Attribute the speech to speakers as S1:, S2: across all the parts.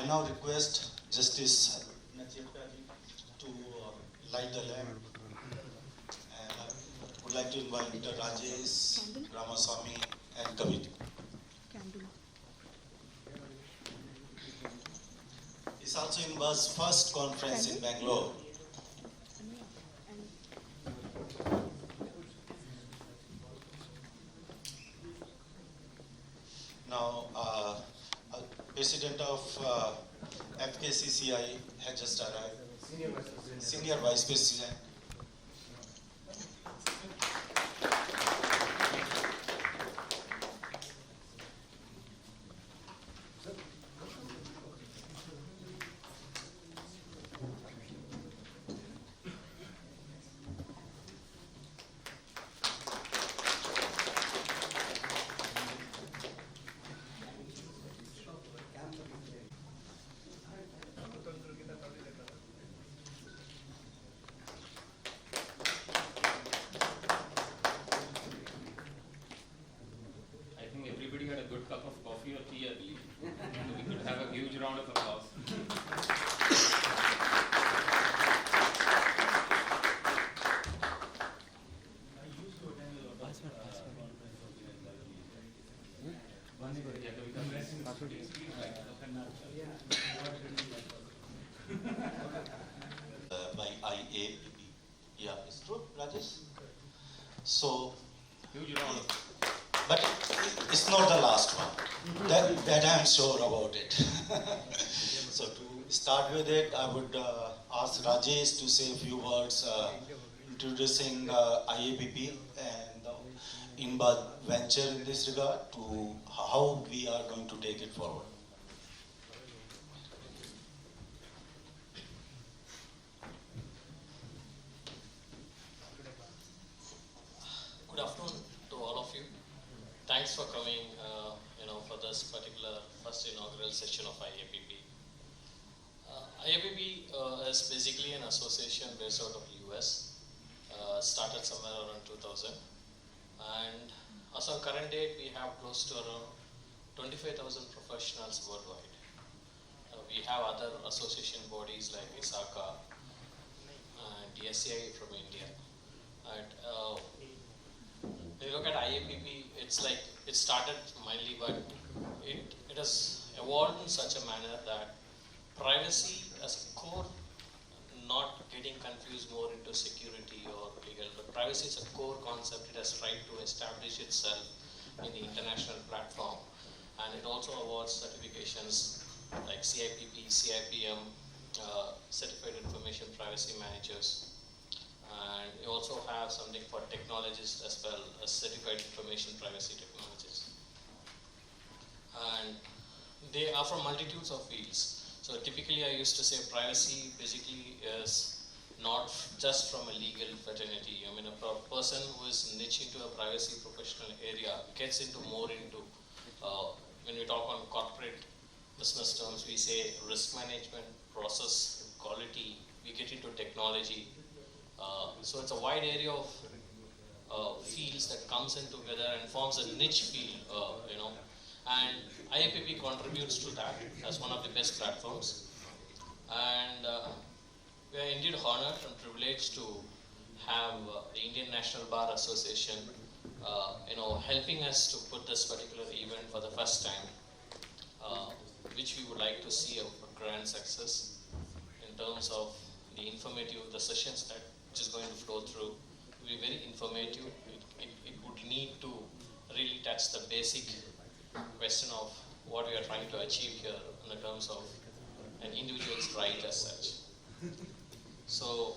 S1: I now request Justice Nachiapati to light the lamp. And I would like to invite Rajesh, Ramaswamy, and Kavit. It's also INBA's first conference in Bangalore. Now, President of FKCCI has just arrived. Senior Vice President.
S2: Cup of coffee or tea, I believe. So we could have a huge round of applause.
S1: By IAPP. Yeah, it's true, Rajesh. So,
S2: Huge round of
S1: but it's not the last one. That I'm sure about it. So to start with it, I would ask Rajesh to say a few words introducing IAPP and the INBA venture in this regard to how we are going to take it forward.
S3: Good afternoon to all of you. Thanks for coming, for this particular first inaugural session of IAPP. IAPP is basically an association based out of US, started somewhere around 2000. And as on current date, we have close to around 25,000 professionals worldwide. We have other association bodies like ISACA and DSCI from India. And when you look at IAPP, it's like it started mildly, but it has evolved in such a manner that privacy as a core, not getting confused more into security or legal, but privacy is a core concept. It has tried to establish itself in the international platform, and it also awards certifications like CIPP, CIPM, Certified Information Privacy Managers. And we also have something for technologists as well as Certified Information Privacy Technologists. And they are from multitudes of fields. So typically I used to say privacy basically is not just from a legal fraternity. I mean, a person who is niche into a privacy professional area gets into more into, when we talk on corporate business terms, we say risk management, process, quality, we get into technology. So it's a wide area of fields that comes in together and forms a niche field, and IAPP contributes to that as one of the best platforms. And we are indeed honored and privileged to have the Indian National Bar Association, helping us to put this particular event for the first time, which we would like to see a grand success in terms of the sessions that which is going to flow through will be very informative. It would need to really touch the basic question of what we are trying to achieve here in the terms of an individual's right as such. So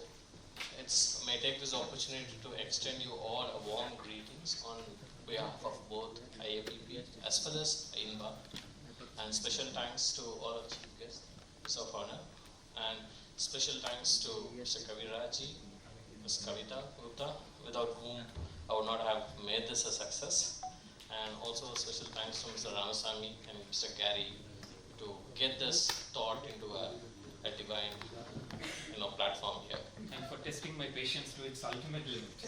S3: may take this opportunity to extend you all a warm greetings on behalf of both IAPP as well as INBA, and special thanks to all our chief guests, Mr. of Honor, and special thanks to Mr. Kaviraj, Ms. Kavita Gupta, without whom I would not have made this a success. And also a special thanks to Mr. Ramaswamy and Mr. Gary to get this thought into a divine platform here.
S2: And for testing my patience to its ultimate limit.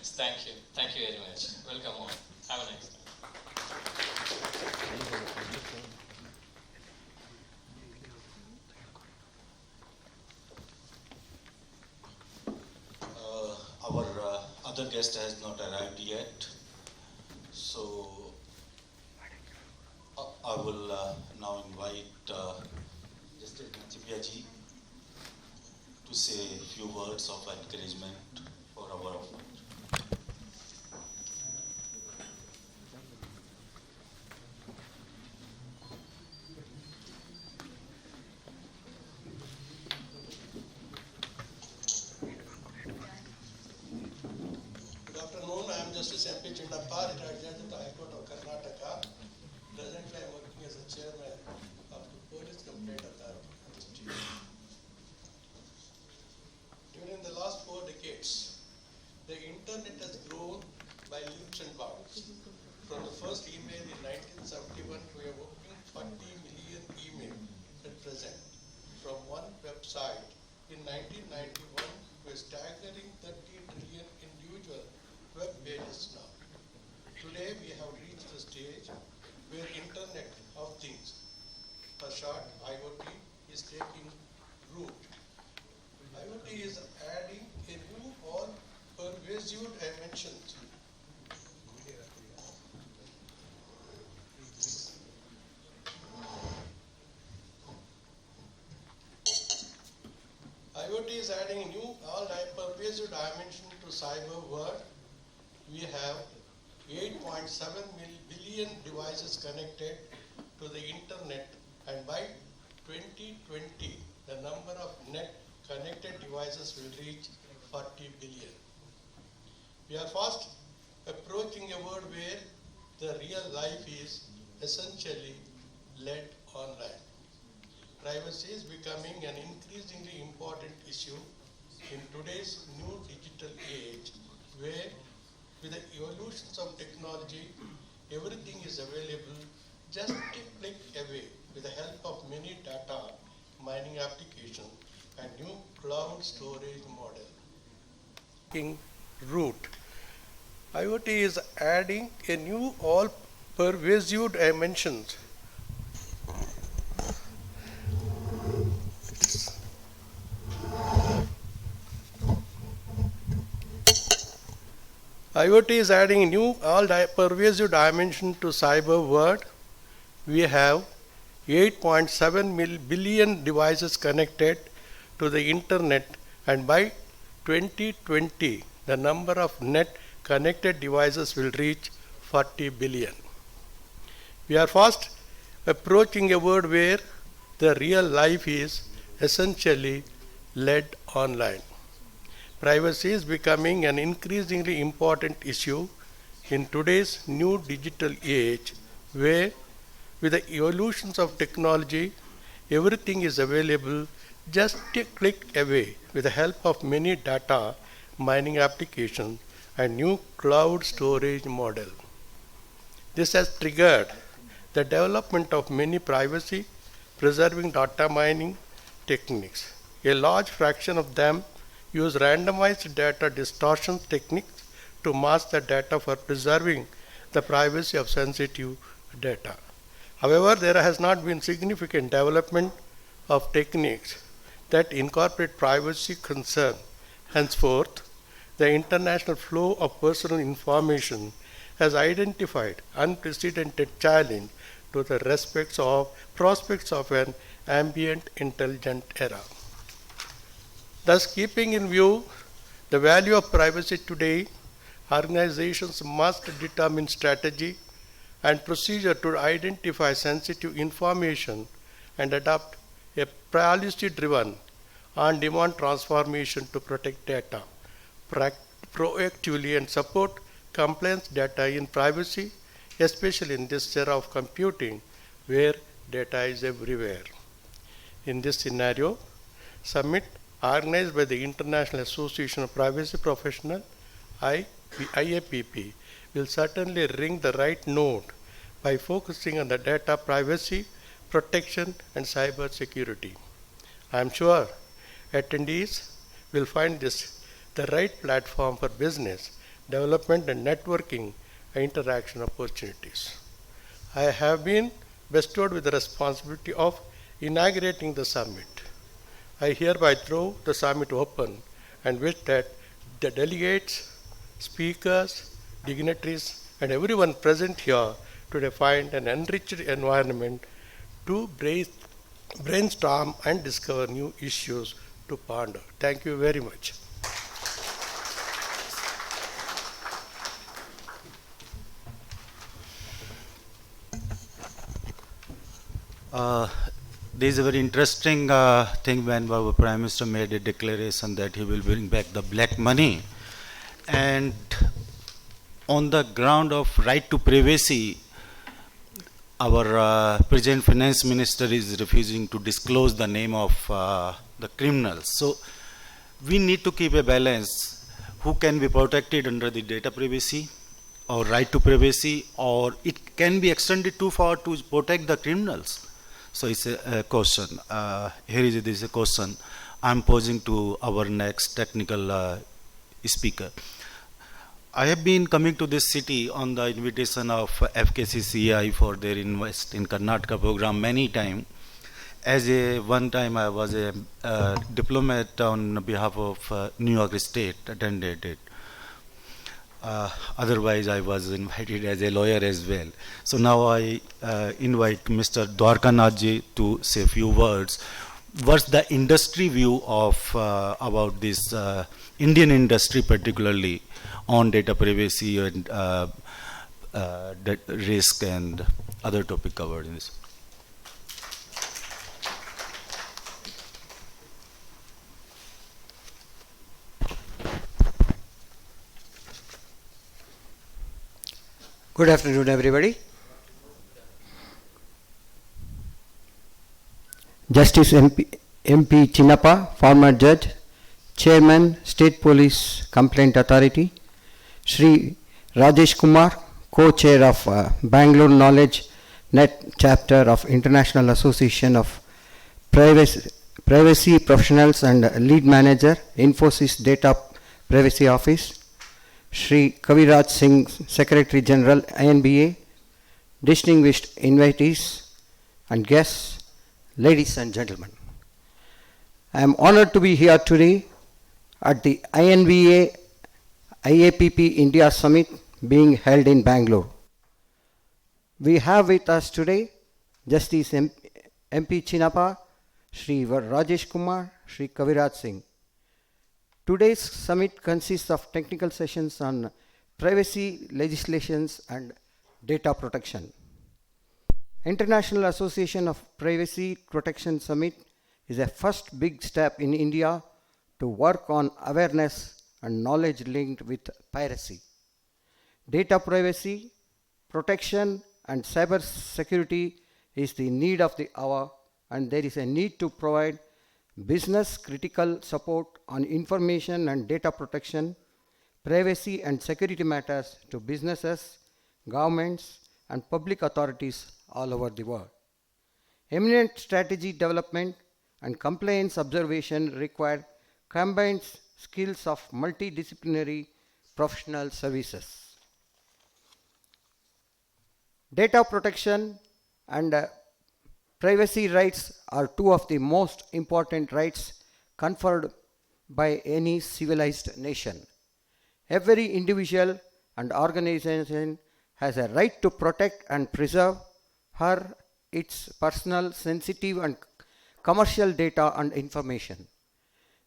S3: Thank you. Thank you very much. Welcome all. Have a nice day.
S1: other guest has not arrived yet. So I will now invite Justice Nachipia ji to say a few words of encouragement for our effort.
S4: Good afternoon. I am Justice M.P. Chindappa, retired judge of the High Court of Karnataka. Presently, I am working as a chairman of the Police Complaint Authority. During the last 4 decades, the internet has grown by leaps and bounds. From the first email in 1971, we are working 40 million emails at present. From one website in 1991 to a staggering 30 trillion individual web pages now. Today we have reached the stage where Internet of Things, for short IoT, is taking root. IoT is adding a new all-pervasive dimensions. IoT is adding a new all-pervasive dimension to cyber world. We have 8.7 billion devices connected to the internet, and by 2020, the number of net connected devices will reach 40 billion. We are fast approaching a world where the real life is essentially led online. Privacy is becoming an increasingly important issue in today's new digital age, where with the evolutions of technology, everything is available just a click away with the help of many data mining applications and new cloud storage model. Root. IoT is adding a new all-pervasive dimensions. IoT is adding a new all-pervasive dimension to cyber world. We have 8.7 billion devices connected to the internet, and by 2020, the number of net connected devices will reach 40 billion. We are fast approaching a world where the real life is essentially led online. Privacy is becoming an increasingly important issue in today's new digital age, where with the evolutions of technology, everything is available just a click away with the help of many data mining applications and new cloud storage model. This has triggered the development of many privacy preserving data mining techniques. A large fraction of them use randomized data distortion techniques to mask the data for preserving the privacy of sensitive data. However, there has not been significant development of techniques that incorporate privacy concern. Henceforth, the international flow of personal information has identified unprecedented challenge to the prospects of an ambient intelligent era. Thus, keeping in view the value of privacy today, organizations must determine strategy and procedure to identify sensitive information and adopt a policy-driven, on-demand transformation to protect data proactively and support compliance data in privacy, especially in this era of computing where data is everywhere. In this scenario, Summit organized by the International Association of Privacy Professionals, IAPP, will certainly ring the right note by focusing on the data privacy, protection, and cyber security. I am sure attendees will find this the right platform for business, development, and networking and interaction opportunities. I have been bestowed with the responsibility of inaugurating the summit. I hereby throw the summit open and wish that the delegates, speakers, dignitaries, and everyone present here today find an enriched environment to brainstorm and discover new issues to ponder. Thank you very much.
S5: This is a very interesting thing when our Prime Minister made a declaration that he will bring back the black money. And on the ground of right to privacy, our present Finance Minister is refusing to disclose the name of the criminals. So we need to keep a balance. Who can be protected under the data privacy or right to privacy, or it can be extended too far to protect the criminals. So it's a question. This is a question I'm posing to our next technical speaker. I have been coming to this city on the invitation of FKCCI for their Invest in Karnataka program many times. One time I was a diplomat on behalf of New York State, attended it. Otherwise, I was invited as a lawyer as well. So now I invite Mr. Dwarkanathji to say a few words. What's the industry view of about this Indian industry, particularly on data privacy and risk and other topic covered in this?
S6: Good afternoon, everybody. Justice MP Chinnappa, former judge, Chairman, State Police Complaint Authority, Shri Rajesh Kumar, Co-Chair of Bangalore Knowledge Net Chapter of International Association of Privacy Professionals and Lead Manager, Infosys Data Privacy Office, Shri Kaviraj Singh, Secretary General, INBA, distinguished invitees and guests, ladies and gentlemen. I am honored to be here today at the INBA IAPP India Summit being held in Bangalore. We have with us today Justice MP Chinnappa, Shri Rajesh Kumar, Shri Kaviraj Singh. Today's summit consists of technical sessions on privacy legislations and data protection. International Association of Privacy Protection Summit is a first big step in India to work on awareness and knowledge linked with piracy. Data privacy, protection, and cyber security is the need of the hour, and there is a need to provide business critical support on information and data protection, privacy and security matters to businesses, governments, and public authorities all over the world. Eminent strategy development and compliance observation require combined skills of multidisciplinary professional services. Data protection and privacy rights are two of the most important rights conferred by any civilized nation. Every individual and organization has a right to protect and preserve its personal, sensitive and commercial data and information.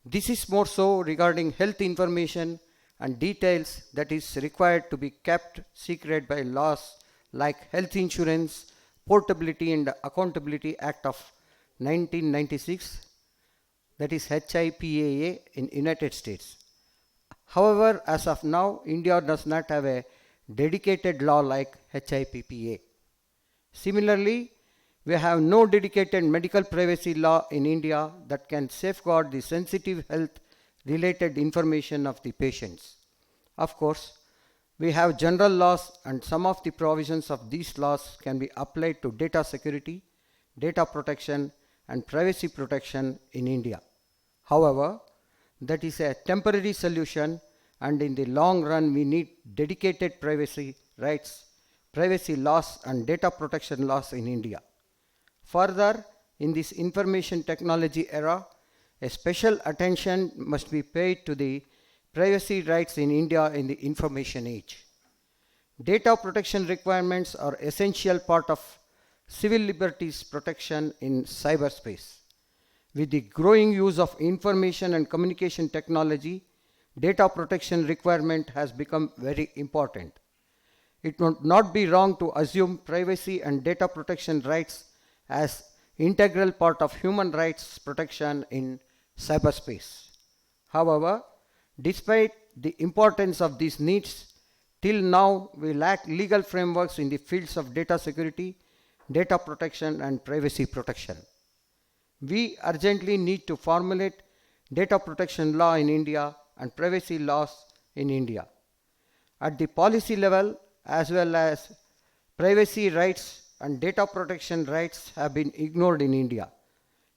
S6: This is more so regarding health information and details that is required to be kept secret by laws like Health Insurance, Portability and Accountability Act of 1996, that is HIPAA in United States. However, as of now, India does not have a dedicated law like HIPAA. Similarly, we have no dedicated medical privacy law in India that can safeguard the sensitive health-related information of the patients. Of course, we have general laws, and some of the provisions of these laws can be applied to data security, data protection, and privacy protection in India. However, that is a temporary solution, and in the long run, we need dedicated privacy rights, privacy laws, and data protection laws in India. Further, in this information technology era, a special attention must be paid to the privacy rights in India in the information age. Data protection requirements are essential part of civil liberties protection in cyberspace. With the growing use of information and communication technology, data protection requirement has become very important. It would not be wrong to assume privacy and data protection rights as integral part of human rights protection in cyberspace. However, despite the importance of these needs, till now we lack legal frameworks in the fields of data security, data protection and privacy protection. We urgently need to formulate data protection law in India and privacy laws in India. At the policy level, as well as privacy rights and data protection rights have been ignored in India.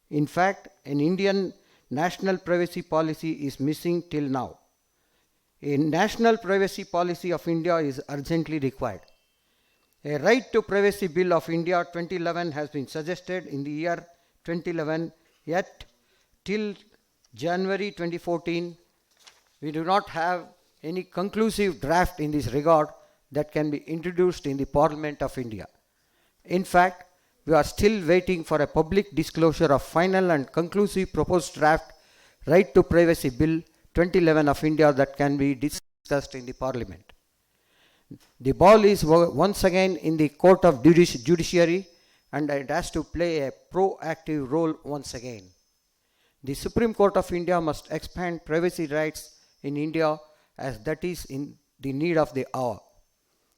S6: In fact, an Indian national privacy policy is missing till now. A national privacy policy of India is urgently required. A Right to Privacy Bill of India 2011 has been suggested in the year 2011, yet till January 2014, we do not have any conclusive draft in this regard that can be introduced in the Parliament of India. In fact, we are still waiting for a public disclosure of final and conclusive proposed draft Right to Privacy Bill 2011 of India that can be discussed in the Parliament. The ball is once again in the court of judiciary and it has to play a proactive role once again. The Supreme Court of India must expand privacy rights in India as that is in the need of the hour.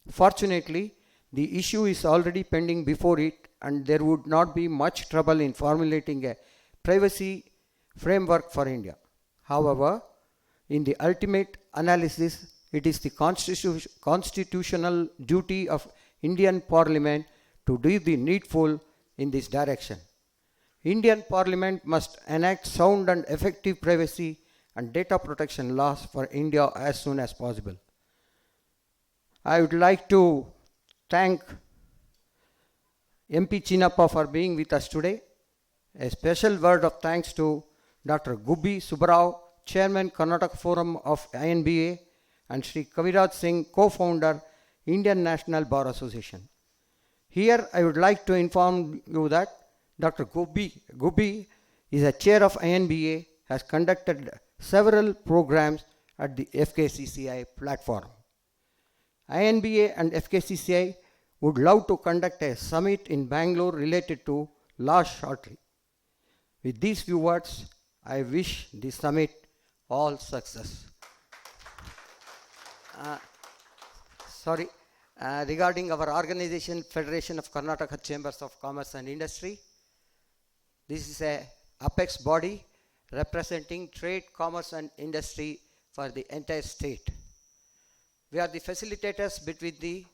S6: Fortunately, the issue is already pending before it and there would not be much trouble in formulating a privacy framework for India. However, in the ultimate analysis, it is the constitutional duty of Indian Parliament to do the needful in this direction. Indian Parliament must enact sound and effective privacy and data protection laws for India as soon as possible. I would like to thank MP Chinappa for being with us today. A special word of thanks to Dr. Gubbi Subbarao, Chairman Karnataka Forum of INBA, and Sri Kaviraj Singh, co-founder, Indian National Bar Association. Here I would like to inform you that Dr. Gubbi is a chair of INBA, has conducted several programs at the FKCCI platform. INBA and FKCCI would love to conduct a summit in Bangalore related to law shortly. With these few words, I wish the summit all success. Regarding our organization, Federation of Karnataka Chambers of Commerce and Industry, this is a apex body representing trade, commerce and industry for the entire state. We are the facilitators between the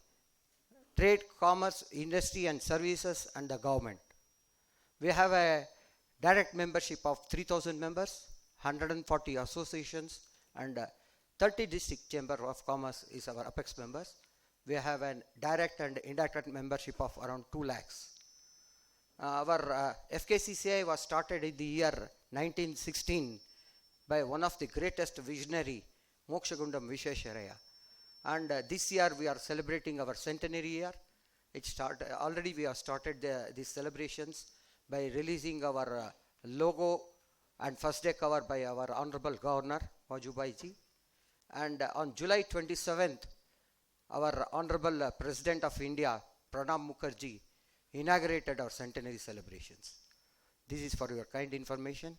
S6: trade, commerce, industry and services and the government. We have a direct membership of 3,000 members, 140 associations and 30 district chamber of commerce is our apex members. We have a direct and indirect membership of around 2 lakhs. Our FKCCI was started in the year 1916 by one of the greatest visionary, Mokshagundam Visvesvaraya. And this year we are celebrating our centenary year. Already we have started these celebrations by releasing our logo and first day cover by our Honorable Governor, Vajubai ji. And on July 27th, our Honorable President of India, Pranab Mukherjee, inaugurated our centenary celebrations. This is for your kind information.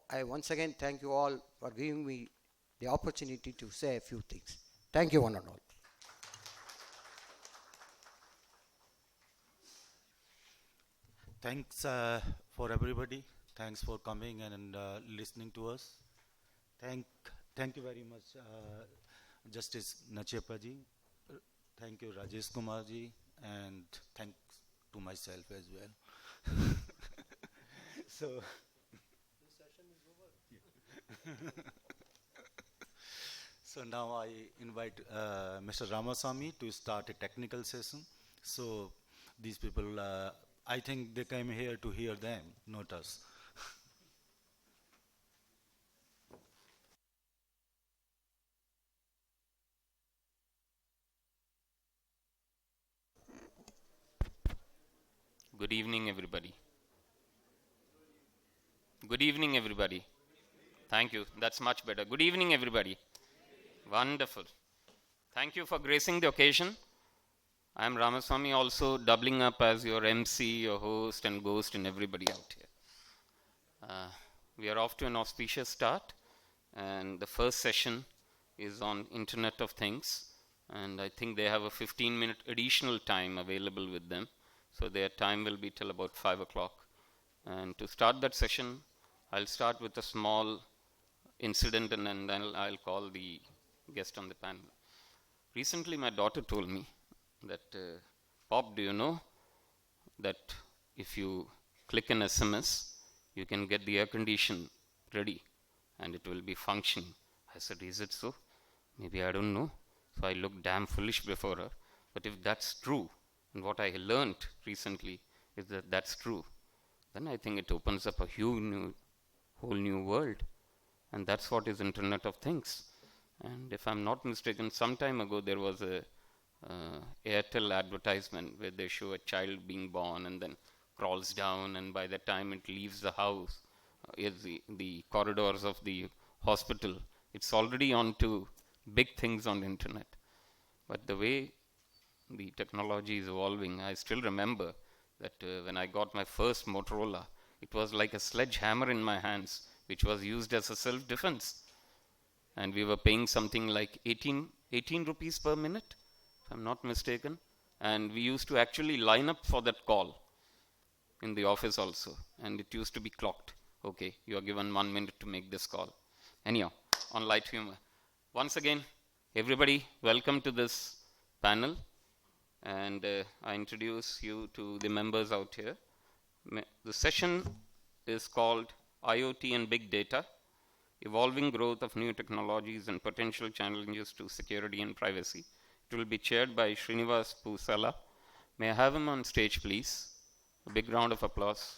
S6: I once again thank you all for giving me the opportunity to say a few things. Thank you one and all.
S5: Thanks for everybody. Thanks for coming and listening to us. Thank you very much, Justice Nachiappa ji. Thank you, Rajesh Kumar ji, and thanks to myself as well. So, the session is over. So now I invite Mr. Ramasamy to start a technical session. So these people, I think they came here to hear them, not us.
S2: Good evening, everybody. Good evening, everybody. Thank you. That's much better. Good evening, everybody. Wonderful. Thank you for gracing the occasion. I am Ramaswamy, also doubling up as your MC, your host, and ghost, and everybody out here. We are off to an auspicious start, and the first session is on Internet of Things, and I think they have a 15-minute additional time available with them, so their time will be till about 5 o'clock. And to start that session, I'll start with a small incident, and then I'll call the guest on the panel. Recently, my daughter told me that, Pop, do you know that if you click an SMS, you can get the air condition ready and it will be functioning? I said, is it so? Maybe I don't know. So I looked damn foolish before her. But if that's true, and what I learned recently is that that's true, then I think it opens up a whole new world. And that's what is Internet of Things. And if I'm not mistaken, some time ago there was a Airtel advertisement where they show a child being born and then crawls down, and by the time it leaves the house, is the corridors of the hospital, it's already on to big things on the internet. But the way the technology is evolving, I still remember that when I got my first Motorola, it was like a sledgehammer in my hands, which was used as a self-defense. And we were paying something like 18 rupees per minute, if I'm not mistaken. And we used to actually line up for that call in the office also. And it used to be clocked. Okay, you are given 1 minute to make this call. Anyhow, on light humor. Once again, everybody, welcome to this panel. And I introduce you to the members out here. The session is called IoT and Big Data, Evolving Growth of New Technologies and Potential Challenges to Security and Privacy. It will be chaired by Srinivas Pusala. May I have him on stage, please? A big round of applause.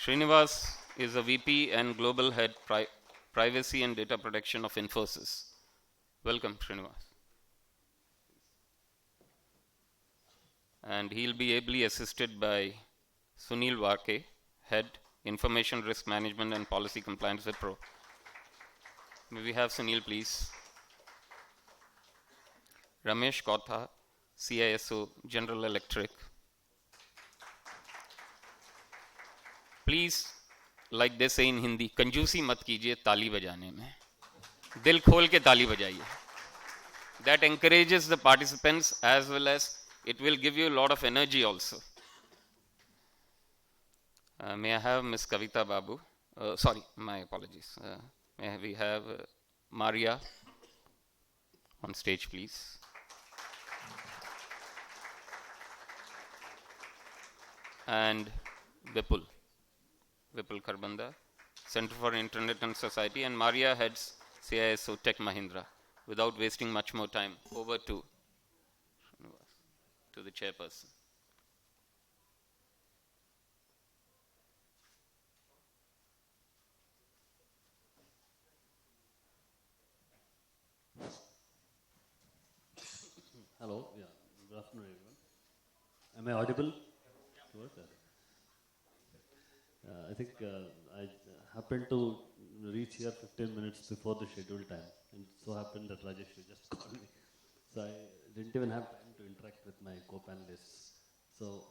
S2: Srinivas is a VP and Global Head Privacy and Data Protection of Infosys. Welcome, Srinivas. And he'll be ably assisted by Sunil Warke, Head Information Risk Management and Policy Compliance with Wipro. May we have Sunil, please? Ramesh Kotha, CISO, General Electric. Please, like they say in Hindi, कंजूसी मत कीजिए ताली बजाने में, दिल खोल के ताली बजाइए. That encourages the participants as well as it will give you a lot of energy also. May I have Ms. Kavita Babu? Sorry, my apologies. May we have Maria on stage, please? And Vipul Kharbanda, Center for Internet and Society, and Maria heads CISO Tech Mahindra. Without wasting much more time, over to the chairperson.
S7: Hello, yeah, good afternoon everyone. Am I audible? I think I happened to reach here 15 minutes before the scheduled time, and so happened that Rajesh just called me. So I didn't even have time to interact with my co-panelists. So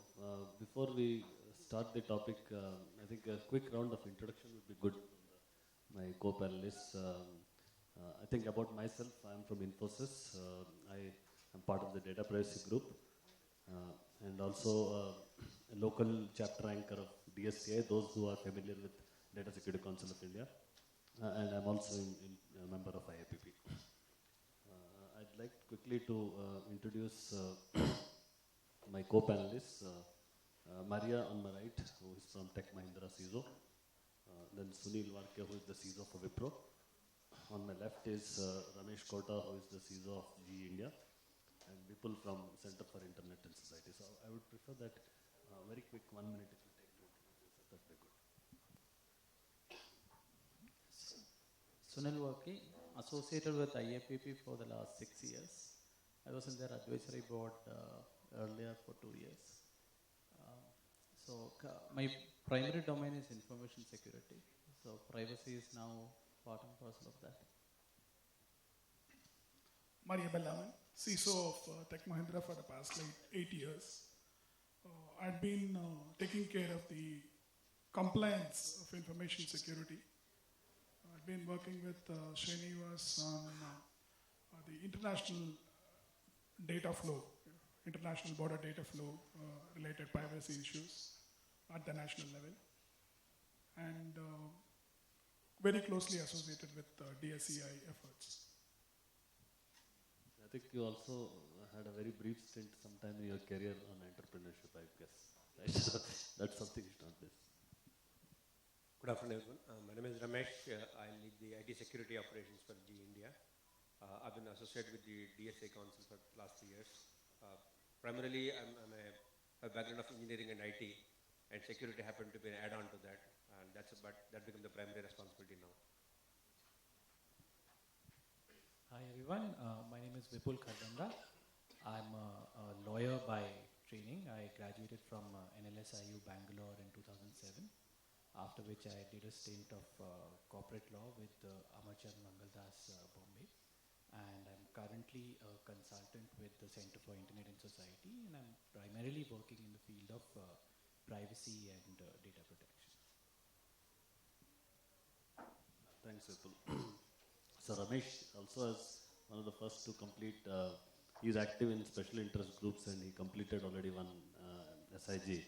S7: before we start the topic, I think a quick round of introduction would be good from my co-panelists. I think about myself, I'm from Infosys. I am part of the data privacy group, and also a local chapter anchor of DSCI, those who are familiar with Data Security Council of India, and I'm also a member of IAPP. I'd like quickly to introduce my co-panelists, Maria on my right, who is from Tech Mahindra CISO, then Sunil Warke, who is the CISO for Wipro. On my left is Ramesh Kota, who is the CISO of GE India, and Vipul from Center for Internet and Society. So I would prefer that very quick 1 minute if you take to introduce it, that'd be good.
S8: Sunil Warke, associated with IAPP for the last 6 years. I was in their advisory board earlier for 2 years. My primary domain is information security. So privacy is now part and parcel of that.
S9: Maria Bellaman, CISO of Tech Mahindra for the past 8 years. I've been taking care of the compliance of information security. I've been working with Srinivas on the international data flow, international border data flow related privacy issues at the national level, and very closely associated with DSCI efforts.
S7: I think you also had a very brief stint sometime in your career on entrepreneurship, I guess. Right? So that's something you should not miss.
S10: Good afternoon, everyone. My name is Ramesh. I lead the IT security operations for GE India. I've been associated with the DSA Council for the last 3 years. Primarily, I'm a background of engineering and IT, and security happened to be an add-on to that, and that became the primary responsibility now.
S11: Hi everyone, my name is Vipul Khardanda. I'm a lawyer by training. I graduated from NLSIU Bangalore in 2007, after which I did a stint of corporate law with Amarchand Mangaldas Bombay, and I'm currently a consultant with the Center for Internet and Society, and I'm primarily working in the field of privacy and data protection.
S7: Thanks, Vipul. So Ramesh also is one of the first to complete, he's active in special interest groups and he completed already one SIG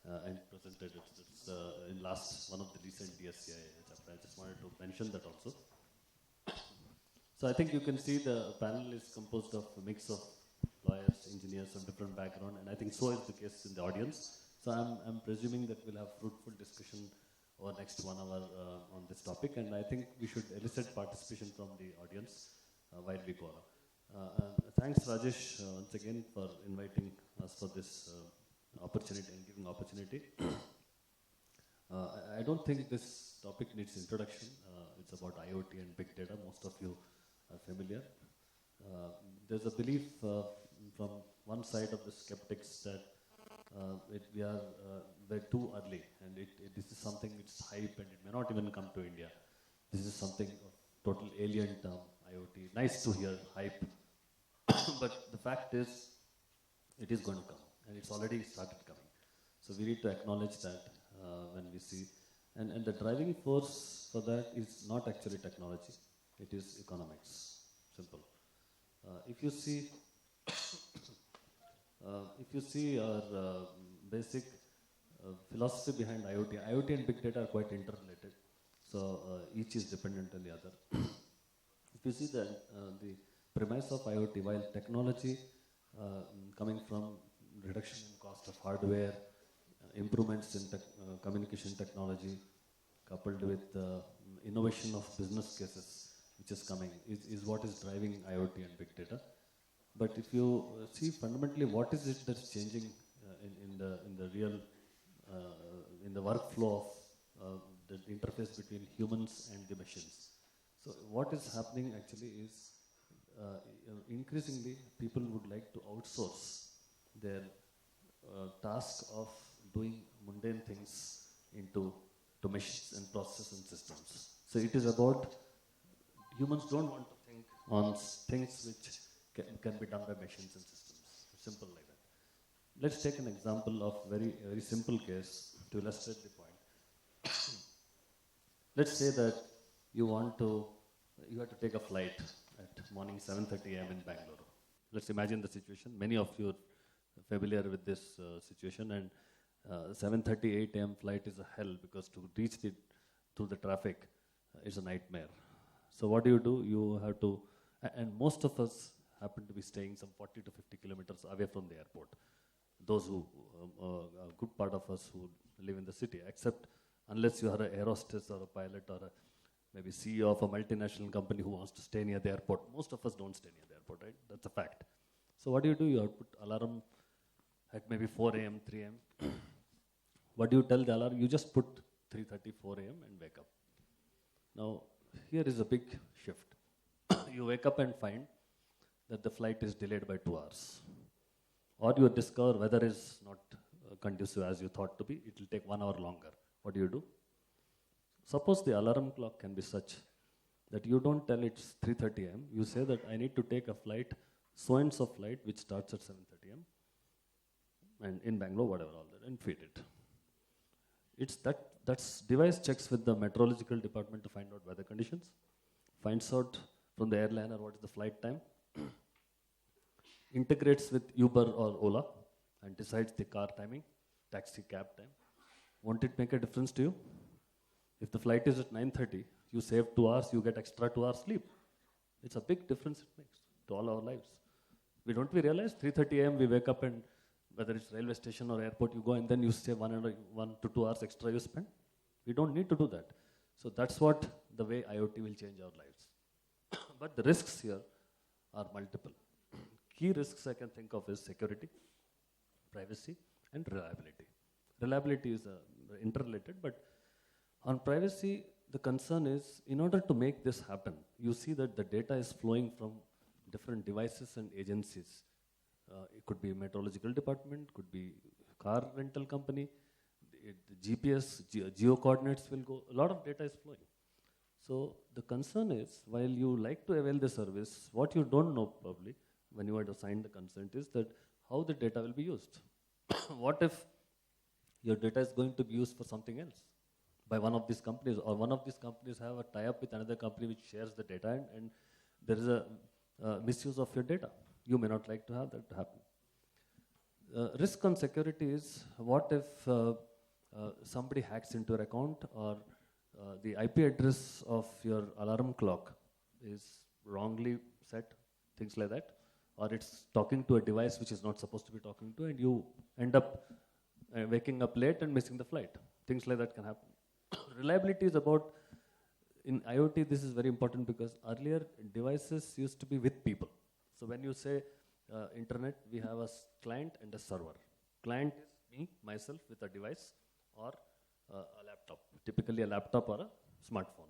S7: and presented it. It's in one of the recent DSCI chapter. I just wanted to mention that also. So I think you can see the panel is composed of a mix of lawyers, engineers of different background, and I think so is the case in the audience. So I'm presuming that we'll have fruitful discussion over next 1 hour on this topic, and I think we should elicit participation from the audience while we go on. Thanks Rajesh once again for inviting us for this opportunity and giving opportunity. I don't think this topic needs introduction. It's about IoT and big data. Most of you are familiar. There's a belief from one side of the skeptics that we're too early, and this is something it's hype and it may not even come to India. This is something of total alien term, IoT. Nice to hear hype, but the fact is it is going to come, and it's already started coming. So we need to acknowledge that when we see, and the driving force for that is not actually technology, it is economics, simple. If you see our basic philosophy behind IoT and big data are quite interrelated. So each is dependent on the other. If you see the premise of IoT, while technology coming from reduction in cost of hardware, improvements in communication technology, coupled with innovation of business cases, which is coming, is what is driving IoT and big data. But if you see fundamentally what is it that's changing in the real in the workflow of the interface between humans and the machines. So what is happening actually is increasingly people would like to outsource their task of doing mundane things into machines and processes and systems. So it is about humans don't want to think on things which can be done by machines and systems. Simple like that. Let's take an example of very simple case to illustrate the point. Let's say that you have to take a flight at morning 7:30 a.m. in Bangalore. Let's imagine the situation. Many of you are familiar with this situation, and 7:30 8 a.m. flight is a hell because to reach through the traffic is a nightmare. So what do? You have to, and most of us happen to be staying some 40 to 50 kilometers away from the airport. Those who, a good part of us who live in the city, except unless you are an air hostess or a pilot or maybe CEO of a multinational company who wants to stay near the airport. Most of us don't stay near the airport, right? That's a fact. So what do? You have to put alarm at maybe 4 a.m., 3 a.m. What do you tell the alarm? You just put 3:30, 4 a.m. and wake up. Now, here is a big shift. You wake up and find that the flight is delayed by 2 hours. or you discover weather is not conducive as you thought to be, it will take 1 hour longer. What do? Suppose the alarm clock can be such that you don't tell it's 3:30 am, you say that I need to take a flight, so-and-so flight, which starts at 7:30 am, and in Bangalore, whatever, all that, and feed it. It's that's device checks with the meteorological department to find out weather conditions, finds out from the airliner what is the flight time, integrates with Uber or Ola, and decides the car timing, taxi cab time. Won't it make a difference to you? If the flight is at 9:30, you save 2 hours, you get extra 2 hours sleep. It's a big difference it makes to all our lives. Don't we realize 3:30 am we wake up and whether it's railway station or airport, you go and then you save 1 to 2 hours extra you spend. We don't need to do that. So that's what the way IoT will change our lives. But the risks here are multiple. Key risks I can think of is security, privacy, and reliability. Reliability is interrelated, but on privacy, the concern is in order to make this happen, you see that the data is flowing from different devices and agencies. It could be meteorological department, could be car rental company, the GPS, geo coordinates will go, a lot of data is flowing. So the concern is, while you like to avail the service, what you don't know probably, when you had assigned the consent, is that how the data will be used. What if your data is going to be used for something else by one of these companies, or one of these companies have a tie-up with another company which shares the data, and there is a misuse of your data. You may not like to have that happen. Risk on security is, what if somebody hacks into your account, or the IP address of your alarm clock is wrongly set, things like that, or it's talking to a device which is not supposed to be talking to, and you end up waking up late and missing the flight. Things like that can happen. Reliability is about, in IoT this is very important because earlier devices used to be with people. So when you say internet, we have a client and a server. Client is me, myself with a device or a laptop, typically a laptop or a smartphone.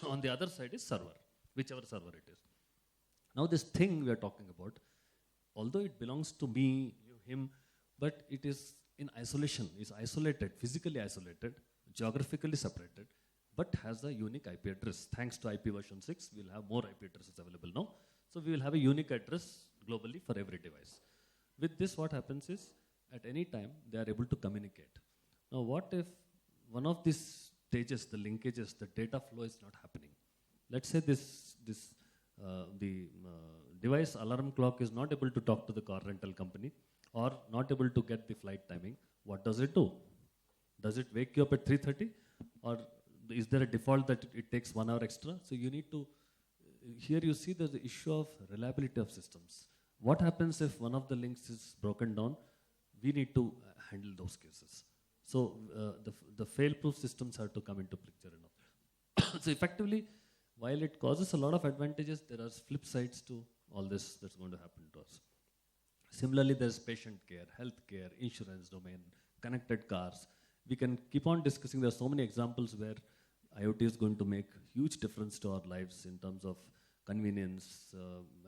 S7: On the other side is server, whichever server it is. Now this thing we are talking about, although it belongs to me, you, him, but it is in isolation, is isolated, physically isolated, geographically separated, but has a unique IP address. Thanks to IP version 6, we'll have more IP addresses available now. So we will have a unique address globally for every device. With this, what happens is, at any time, they are able to communicate. Now what if one of these stages, the linkages, the data flow is not happening? Let's say the device alarm clock is not able to talk to the car rental company, or not able to get the flight timing. What does it do? Does it wake you up at 3:30, or is there a default that it takes 1 hour extra? So you need to, here you see there's the issue of reliability of systems. What happens if one of the links is broken down? We need to handle those cases. So the fail-proof systems have to come into picture. So effectively, while it causes a lot of advantages, there are flip sides to all this that's going to happen to us. Similarly, there's patient care, health care, insurance domain, connected cars. We can keep on discussing. There are so many examples where IoT is going to make huge difference to our lives in terms of convenience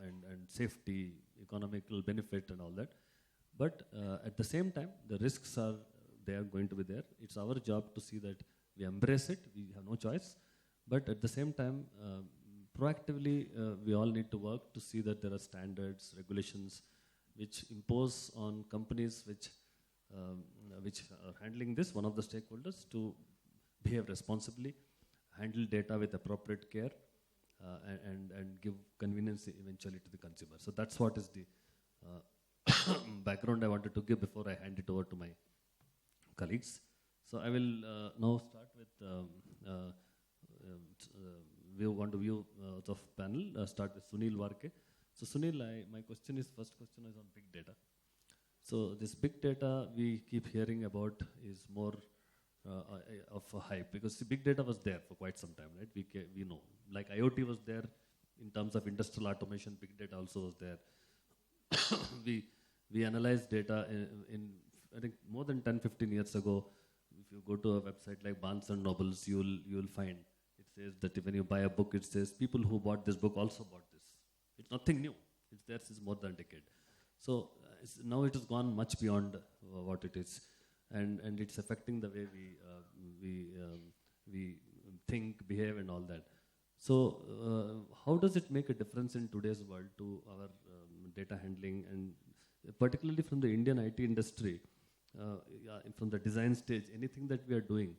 S7: and safety, economical benefit and all that. But at the same time, the risks are going to be there. It's our job to see that we embrace it. We have no choice. But at the same time, proactively, we all need to work to see that there are standards, regulations, which impose on companies which are handling this, one of the stakeholders, to behave responsibly, handle data with appropriate care, and give convenience eventually to the consumer. So that's what is the background I wanted to give before I hand it over to my colleagues. So I will now start with we want to view of panel. Start with Sunil Warke. So Sunil, my first question is on big data. So this big data we keep hearing about is more of a hype, because the big data was there for quite some time, right? We know, like IoT was there in terms of industrial automation, big data also was there. we analyzed data in I think more than 10-15 years ago. If you go to a website like Barnes and Nobles, you'll find it says that when you buy a book, it says people who bought this book also bought this. It's nothing new. It's there since more than a decade. So now it has gone much beyond what it is, and it's affecting the way we think, behave, and all that. So how does it make a difference in today's world to our data handling, and particularly from the Indian IT industry, from the design stage, anything that we are doing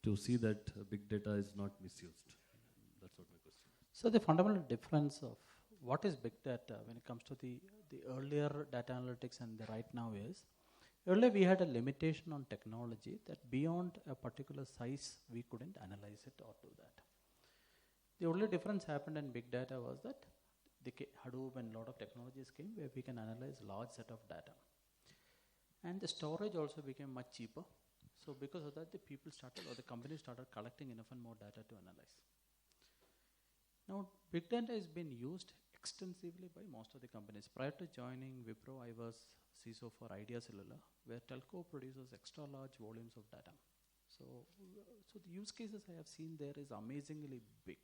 S7: to see that big data is not misused? That's what my question is.
S8: So the fundamental difference of what is big data when it comes to the earlier data analytics and the right now is, earlier we had a limitation on technology that beyond a particular size we couldn't analyze it or do that. The only difference happened in big data was that the Hadoop and a lot of technologies came where we can analyze large set of data. And the storage also became much cheaper. So because of that, the people started, or the companies started collecting enough and more data to analyze. Now, big data has been used extensively by most of the companies. Prior to joining Wipro, I was CISO for Idea Cellular, where telco produces extra large volumes of data. So the use cases I have seen there is amazingly big.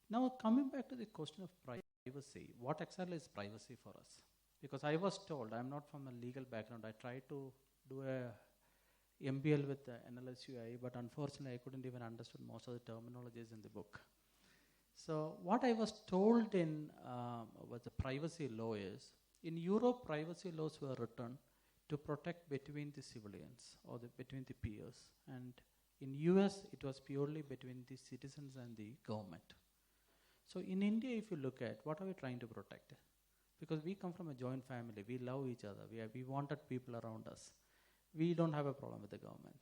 S8: Now, coming back to the question of privacy, what exactly is privacy for us? Because I was told, I'm not from a legal background, I tried to do a MBL with the NLSUI, but unfortunately I couldn't even understand most of the terminologies in the book. So what I was told in what the privacy law is, in Europe, privacy laws were written to protect between the civilians or between the peers. And in US, it was purely between the citizens and the government. So in India, if you look at, what are we trying to protect? Because we come from a joint family, we love each other, we wanted people around us. We don't have a problem with the government.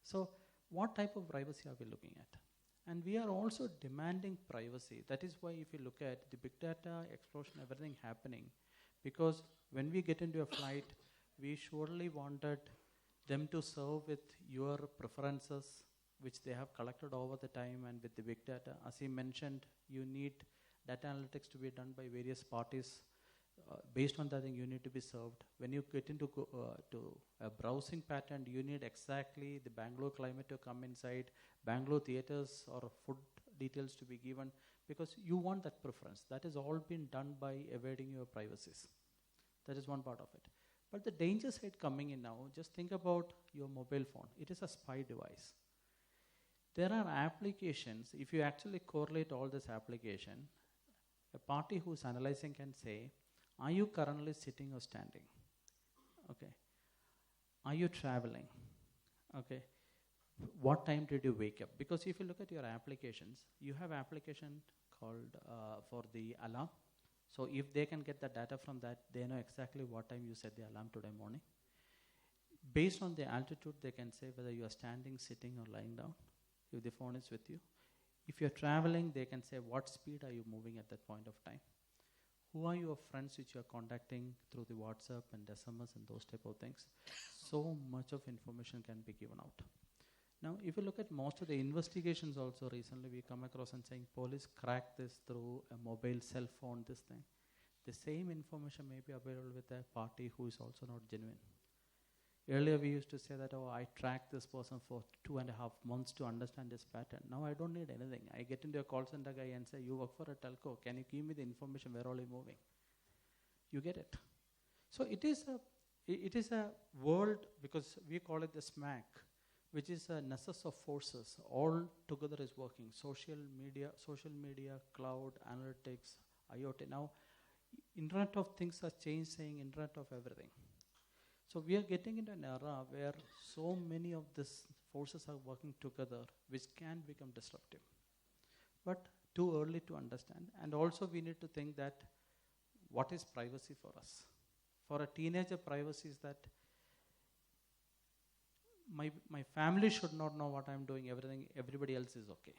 S8: So what type of privacy are we looking at? And we are also demanding privacy. That is why if you look at the big data explosion, everything happening, because when we get into a flight, we surely wanted them to serve with your preferences, which they have collected over the time and with the big data. As he mentioned, you need data analytics to be done by various parties. Based on that, you need to be served. When you get into to a browsing pattern, you need exactly the Bangalore climate to come inside, Bangalore theaters or food details to be given, because you want that preference. That has all been done by evading your privacies. That is one part of it. But the danger side coming in now, just think about your mobile phone. It is a spy device. There are applications, if you actually correlate all this application, a party who's analyzing can say, are you currently sitting or standing? Okay. Are you traveling? Okay. What time did you wake up? Because if you look at your applications, you have application called for the alarm. So if they can get the data from that, they know exactly what time you set the alarm today morning. Based on the altitude, they can say whether you are standing, sitting, or lying down, if the phone is with you. If you're traveling, they can say what speed are you moving at that point of time. Who are your friends which you are contacting through the WhatsApp and SMS and those type of things? So much of information can be given out. Now, if you look at most of the investigations also recently, we come across and saying police cracked this through a mobile cell phone, this thing. The same information may be available with a party who is also not genuine. Earlier we used to say that, oh, I tracked this person for 2.5 months to understand this pattern. Now I don't need anything. I get into a call center guy and say, you work for a telco, can you give me the information where all you moving? You get it. So it is a world, because we call it the SMAC, which is a nexus of forces. All together is working. Social media, cloud, analytics, IoT. Now, Internet of Things has changed, saying Internet of Everything. So we are getting into an era where so many of these forces are working together, which can become disruptive. But too early to understand. And also we need to think that what is privacy for us? For a teenager, privacy is that my family should not know what I'm doing, everybody else is okay.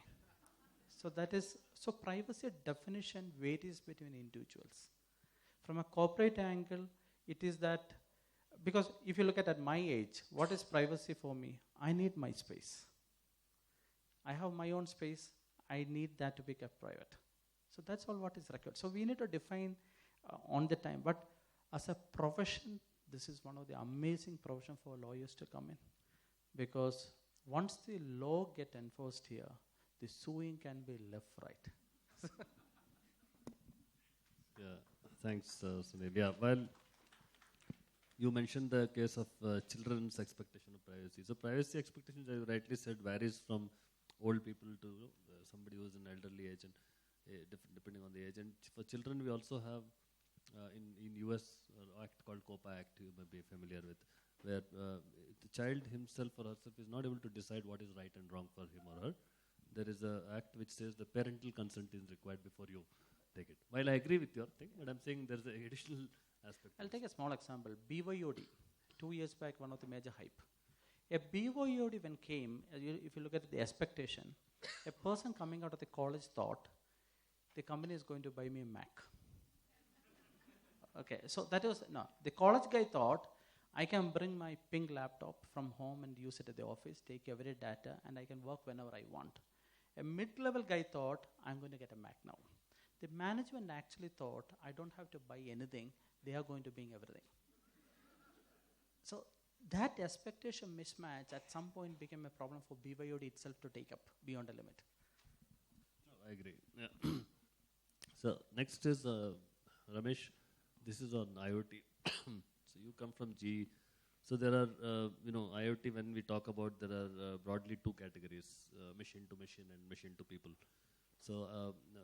S8: So privacy definition varies between individuals. From a corporate angle, it is that, because if you look at my age, what is privacy for me? I need my space. I have my own space, I need that to be kept private. So that's all what is required. So we need to define on the time, but as a profession, this is one of the amazing profession for lawyers to come in. Because once the law get enforced here, the suing can be left, right.
S7: Yeah. Thanks, Sunil. Yeah, well, you mentioned the case of children's expectation of privacy. So privacy expectations, as you rightly said, varies from old people to somebody who is in elderly age, and depending on the age. And for children, we also have in US act called COPA Act, you may be familiar with, where the child himself or herself is not able to decide what is right and wrong for him or her. There is an act which says the parental consent is required before you take it. While I agree with your thing, but I'm saying there's an additional aspect.
S8: I'll take a small example. BYOD, 2 years back, one of the major hype. A BYOD when came, if you look at the expectation, a person coming out of the college thought, the company is going to buy me a Mac. Okay, so that was, no, the college guy thought, I can bring my pink laptop from home and use it at the office, take every data, and I can work whenever I want. A mid-level guy thought, I'm going to get a Mac now. The management actually thought, I don't have to buy anything, they are going to bring everything. So that expectation mismatch at some point became a problem for BYOD itself to take up beyond a limit.
S7: I agree. Yeah. So next is Ramesh. This is on IoT. So you come from GE. So there are, IoT, when we talk about, there are broadly two categories, machine to machine and machine to people. So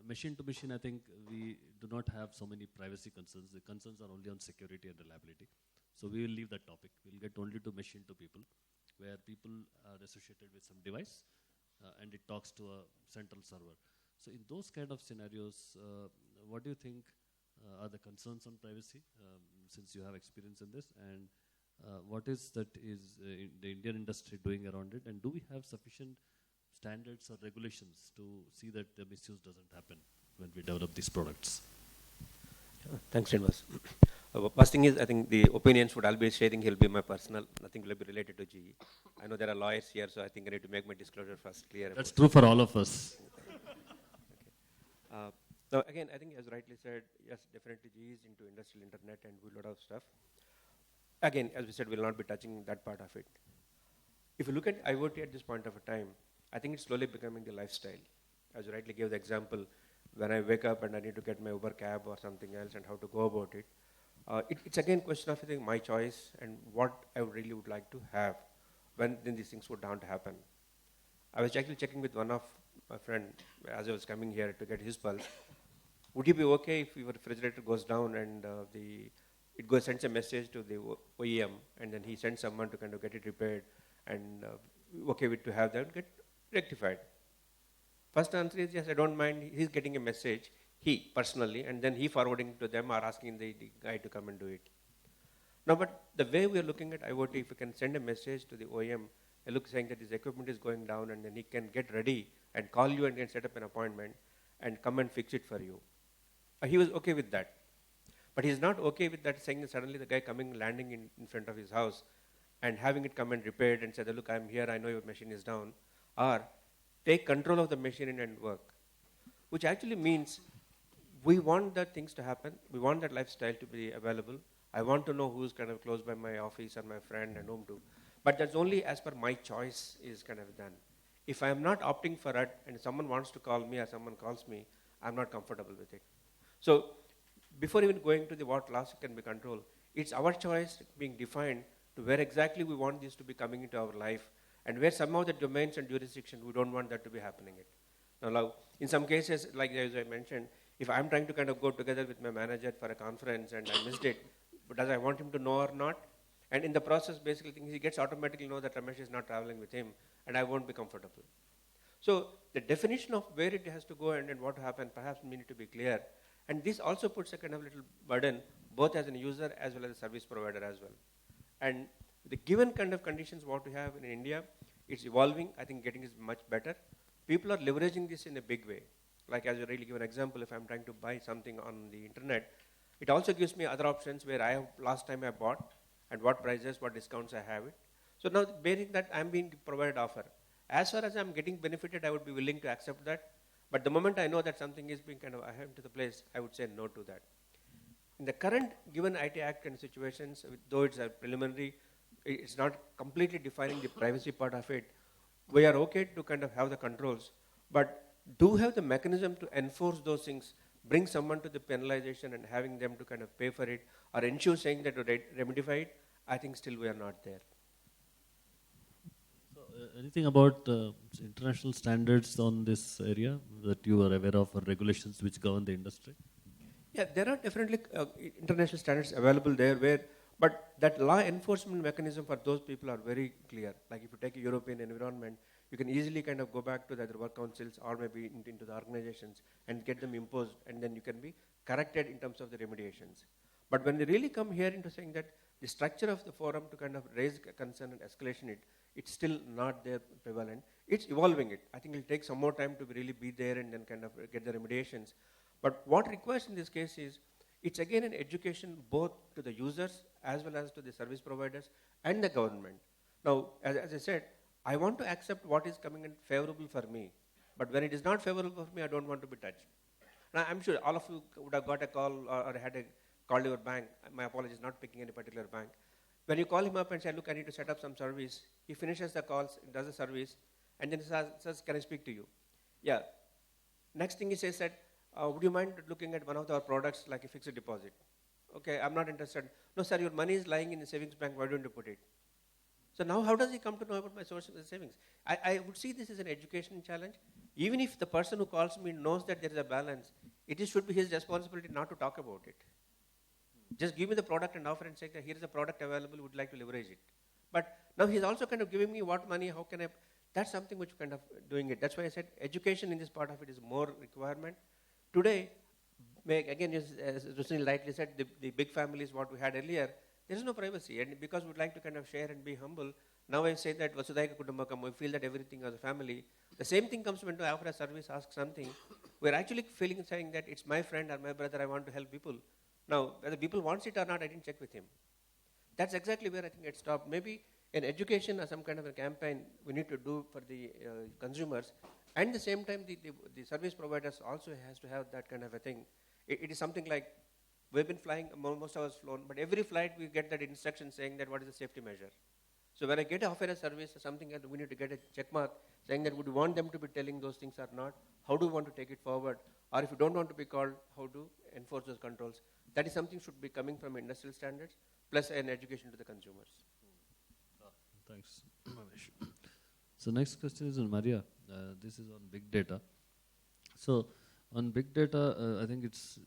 S7: machine to machine, I think we do not have so many privacy concerns. The concerns are only on security and reliability. So we will leave that topic. We'll get only to machine to people, where people are associated with some device and it talks to a central server. So in those kind of scenarios, what do you think are the concerns on privacy, since you have experience in this, and what is that is the Indian industry doing around it, and do we have sufficient standards or regulations to see that the misuse doesn't happen when we develop these products?
S10: Thanks, Srinivas. First thing is, I think the opinions would all be sharing will be my personal, nothing will be related to GE. I know there are lawyers here, so I think I need to make my disclosure first clear.
S7: That's true for all of us.
S10: Okay. Now, again, I think as rightly said, yes, definitely GE is into industrial internet and a lot of stuff. Again, as we said, we'll not be touching that part of it. If you look at IoT at this point of a time, I think it's slowly becoming the lifestyle. As you rightly gave the example, when I wake up and I need to get my Uber cab or something else and how to go about it, it's again a question of, I think, my choice and what I really would like to have when then these things would down to happen. I was actually checking with one of my friend as I was coming here to get his pulse. Would you be okay if your refrigerator goes down and it sends a message to the OEM and then he sends someone to kind of get it repaired and okay with to have that get rectified? First answer is yes, I don't mind. He's getting a message, he personally, and then he forwarding to them or asking the guy to come and do it. Now, but the way we are looking at IoT, if we can send a message to the OEM, saying that his equipment is going down and then he can get ready and call you and then set up an appointment and come and fix it for you. He was okay with that. But he's not okay with that saying that suddenly the guy landing in front of his house and having it come and repaired and say, look, I'm here, I know your machine is down. Or take control of the machine and work. Which actually means we want that things to happen. We want that lifestyle to be available. I want to know who's kind of close by my office or my friend and whom to. But that's only as per my choice is kind of done. If I'm not opting for it and someone wants to call me or someone calls me, I'm not comfortable with it. So before even going to the what laws can be controlled, it's our choice being defined to where exactly we want this to be coming into our life and where some of the domains and jurisdiction, we don't want that to be happening. Now, in some cases, like as I mentioned, if I'm trying to kind of go together with my manager for a conference and I missed it, does I want him to know or not? And in the process, basically, he gets automatically know that Ramesh is not traveling with him and I won't be comfortable. So the definition of where it has to go and what to happen, perhaps we need to be clear. And this also puts a kind of little burden, both as a user as well as a service provider as well. And the given kind of conditions what we have in India, it's evolving. I think getting is much better. People are leveraging this in a big way. Like as you really give an example, if I'm trying to buy something on the internet, it also gives me other options where I have last time I bought and what prices, what discounts I have it. So now bearing that I'm being provided offer. As far as I'm getting benefited, I would be willing to accept that. But the moment I know that something is being kind of ahead to the place, I would say no to that. In the current given IT Act and situations, though it's a preliminary, it's not completely defining the privacy part of it. We are okay to kind of have the controls, but do have the mechanism to enforce those things bring someone to the penalization and having them to kind of pay for it, or ensure saying that to remedify it, I think still we are not there.
S7: So, anything about international standards on this area that you are aware of, or regulations which govern the industry?
S10: Yeah, there are definitely international standards available there, but that law enforcement mechanism for those people are very clear. Like if you take a European environment, you can easily kind of go back to the other work councils or maybe into the organizations and get them imposed, and then you can be corrected in terms of the remediations. But when they really come here into saying that the structure of the forum to kind of raise concern and escalation it's still not there prevalent. It's evolving it. I think it'll take some more time to really be there and then kind of get the remediations. But what requires in this case is, it's again an education both to the users as well as to the service providers and the government. Now, as I said, I want to accept what is coming in favorable for me. But when it is not favorable for me, I don't want to be touched. Now, I'm sure all of you would have got a call or called your bank. My apologies, not picking any particular bank. When you call him up and say, look, I need to set up some service, he finishes the calls, does the service, and then says, can I speak to you? Yeah. Next thing he says that, would you mind looking at one of our products like a fixed deposit? Okay, I'm not interested. No, sir, your money is lying in the savings bank. Why don't you put it? So now how does he come to know about my source of the savings? I would see this as an education challenge. Even if the person who calls me knows that there is a balance, should be his responsibility not to talk about it. Just give me the product and offer and say, here is a product available, would like to leverage it. But now he's also kind of giving me what money, how can I, that's something which kind of doing it. That's why I said education in this part of it is more requirement. Today, again, as Rusnil rightly said, the big family is what we had earlier. There is no privacy, and because we'd like to kind of share and be humble, now I say that Vasudhaiva Kutumbakam, we feel that everything as a family. The same thing comes when to offer a service, ask something. We're actually saying that it's my friend or my brother, I want to help people. Now, whether people wants it or not, I didn't check with him. That's exactly where I think it stopped. Maybe an education or some kind of a campaign we need to do for the consumers, and at the same time, the service providers also has to have that kind of a thing. It is something like, we've been flying, most of us flown, but every flight we get that instruction saying that what is the safety measure. So when I get offer a service or something else, we need to get a check mark saying that would you want them to be telling those things or not? How do you want to take it forward? Or if you don't want to be called, how to enforce those controls? That is something should be coming from industrial standards plus an education to the consumers.
S7: Thanks, Mahesh. So next question is on Maria. This is on big data. So on big data, I think it's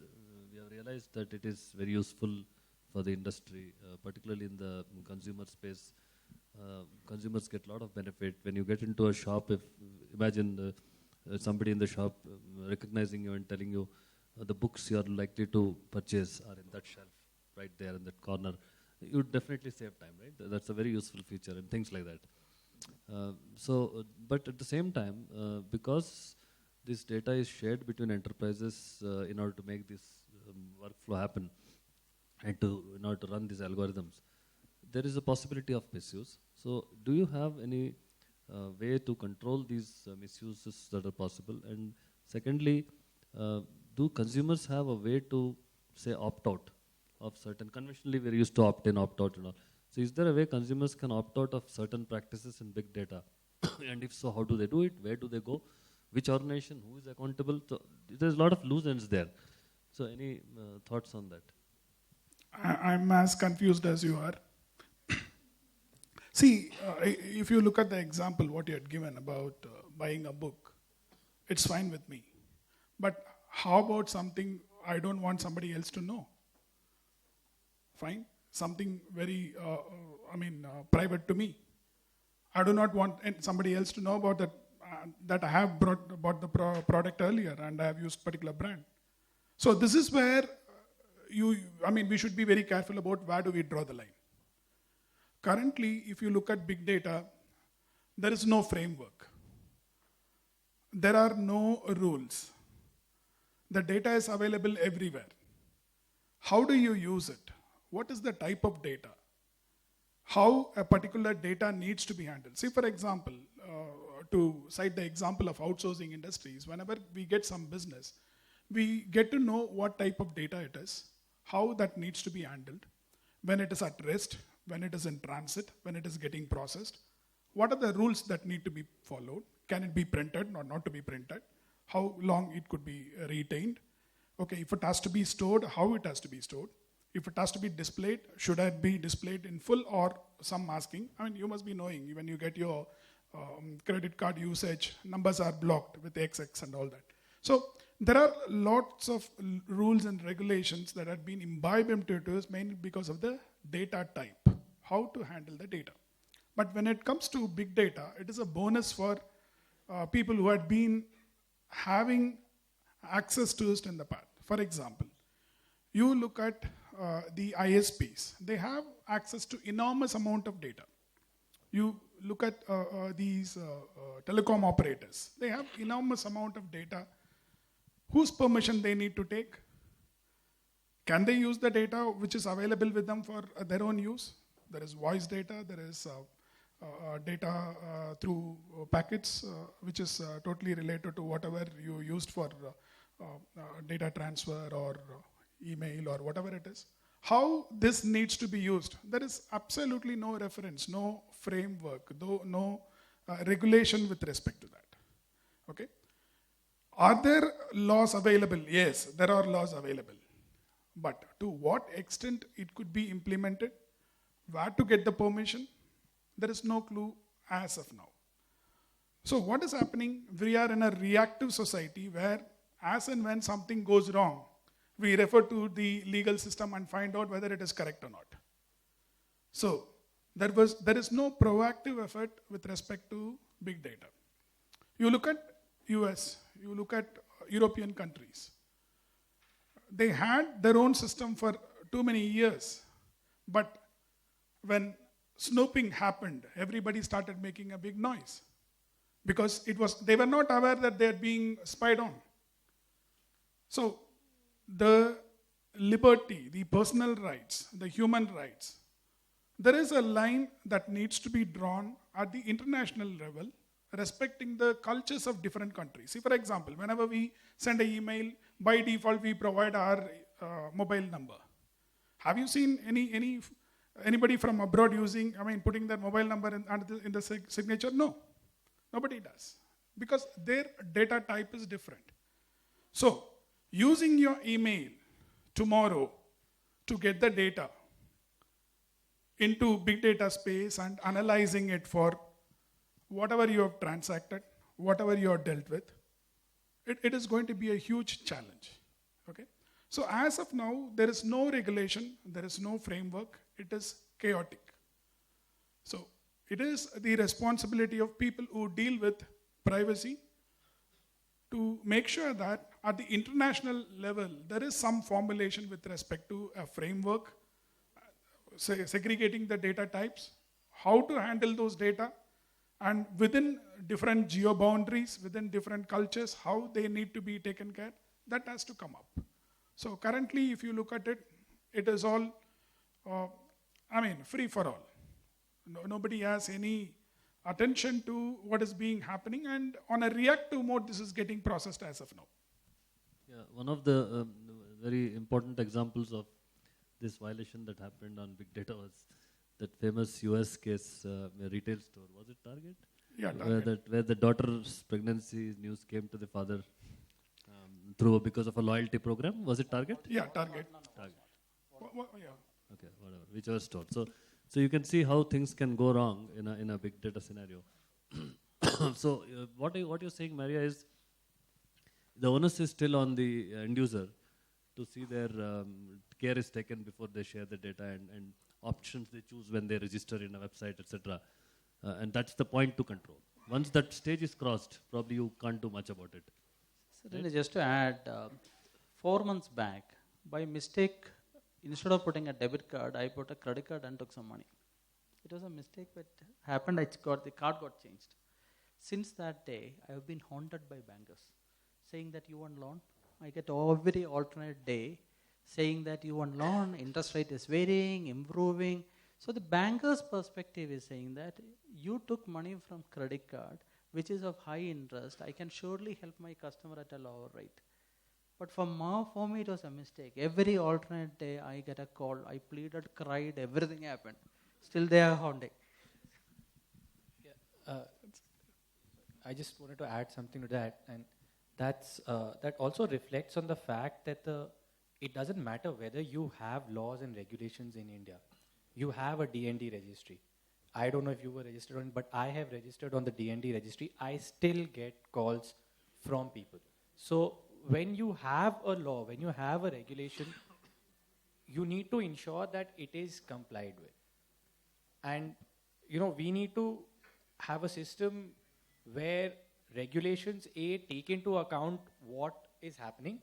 S7: we have realized that it is very useful for the industry, particularly in the consumer space. Consumers get a lot of benefit when you get into a shop. If imagine somebody in the shop recognizing you and telling you the books you are likely to purchase are in that shelf right there in that corner, you would definitely save time, right? That's a very useful feature and things like that. But at the same time, because this data is shared between enterprises in order to make this workflow happen and in order to run these algorithms, there is a possibility of misuse. So do you have any way to control these misuses that are possible? And secondly, do consumers have a way to, say, opt out of certain, conventionally we're used to opt in, opt out and all. So is there a way consumers can opt out of certain practices in big data? And if so, how do they do it? Where do they go? Which organization? Who is accountable? So there's a lot of loose ends there. So any thoughts on that?
S9: I'm as confused as you are. See, if you look at the example, what you had given about buying a book, it's fine with me. But how about something I don't want somebody else to know? Fine. Something very, private to me. I do not want somebody else to know about that, that I have bought the product earlier and I have used particular brand. So this is where we should be very careful about where do we draw the line. Currently, if you look at big data, there is no framework. There are no rules. The data is available everywhere. How do you use it? What is the type of data? How a particular data needs to be handled. See, for example, to cite the example of outsourcing industries, whenever we get some business, we get to know what type of data it is, how that needs to be handled, when it is at rest, when it is in transit, when it is getting processed, what are the rules that need to be followed, can it be printed or not to be printed, how long it could be retained, Okay, if it has to be stored, how it has to be stored. If it has to be displayed, should it be displayed in full or some masking? I mean, you must be knowing when you get your credit card usage, numbers are blocked with XX and all that. So there are lots of rules and regulations that have been imbibed into us mainly because of the data type, how to handle the data. But when it comes to big data, it is a bonus for people who had been having access to it in the past. For example, you look at the ISPs, they have access to enormous amount of data. You look at these telecom operators, they have enormous amount of data. Whose permission they need to take? Can they use the data which is available with them for their own use? There is voice data, there is data through packets, which is totally related to whatever you used for data transfer or email or whatever it is. How this needs to be used, there is absolutely no reference, no framework, no regulation with respect to that. Okay? Are there laws available? Yes, there are laws available. But to what extent it could be implemented, where to get the permission, there is no clue as of now. So what is happening? We are in a reactive society where as and when something goes wrong, we refer to the legal system and find out whether it is correct or not. So there is no proactive effort with respect to big data. You look at US, you look at European countries. They had their own system for too many years, but when snooping happened, everybody started making a big noise because they were not aware that they are being spied on. So the liberty, the personal rights, the human rights, there is a line that needs to be drawn at the international level, respecting the cultures of different countries. See, for example, whenever we send an email, by default we provide our mobile number. Have you seen anybody from abroad putting their mobile number in the signature? No, nobody does, because their data type is different. So, using your email tomorrow to get the data into big data space and analyzing it for whatever you have transacted, whatever you have dealt with, it is going to be a huge challenge. Okay? So as of now, there is no regulation, there is no framework, it is chaotic. So it is the responsibility of people who deal with privacy to make sure that at the international level, there is some formulation with respect to a framework, segregating the data types, how to handle those data, and within different geo-boundaries, within different cultures, how they need to be taken care, that has to come up. So currently, if you look at it, it is all, free for all. Nobody has any attention to what is being happening, and on a reactive mode, this is getting processed as of now.
S7: Yeah, one of the very important examples of this violation that happened on big data was that famous US case, retail store. Was it Target?
S9: Yeah, Target.
S7: Where the daughter's pregnancy news came to the father because of a loyalty program. Was it Target?
S9: Yeah, Target.
S7: Target.
S9: Yeah.
S7: Okay, whatever, whichever store. So you can see how things can go wrong in a big data scenario. So what you're saying, Maria, is the onus is still on the end user to see their care is taken before they share the data and options they choose when they register in a website, etc. And that's the point to control. Once that stage is crossed, probably you can't do much about it.
S8: Certainly, right? Just to add, 4 months back, by mistake, instead of putting a debit card, I put a credit card and took some money. It was a mistake, but happened. The card got changed. Since that day, I have been haunted by bankers, saying that you want loan. I get every alternate day saying that you want loan, interest rate is varying, improving. So the banker's perspective is saying that you took money from credit card, which is of high interest. I can surely help my customer at a lower rate. But for me, it was a mistake. Every alternate day, I get a call. I pleaded, cried, everything happened. Still they are haunting.
S11: Yeah, I just wanted to add something to that. And that also reflects on the fact that it doesn't matter whether you have laws and regulations in India. You have a DND registry. I don't know if you were registered on it, but I have registered on the DND registry. I still get calls from people. So when you have a law, when you have a regulation, you need to ensure that it is complied with. And, we need to have a system where regulations, A, take into account what is happening,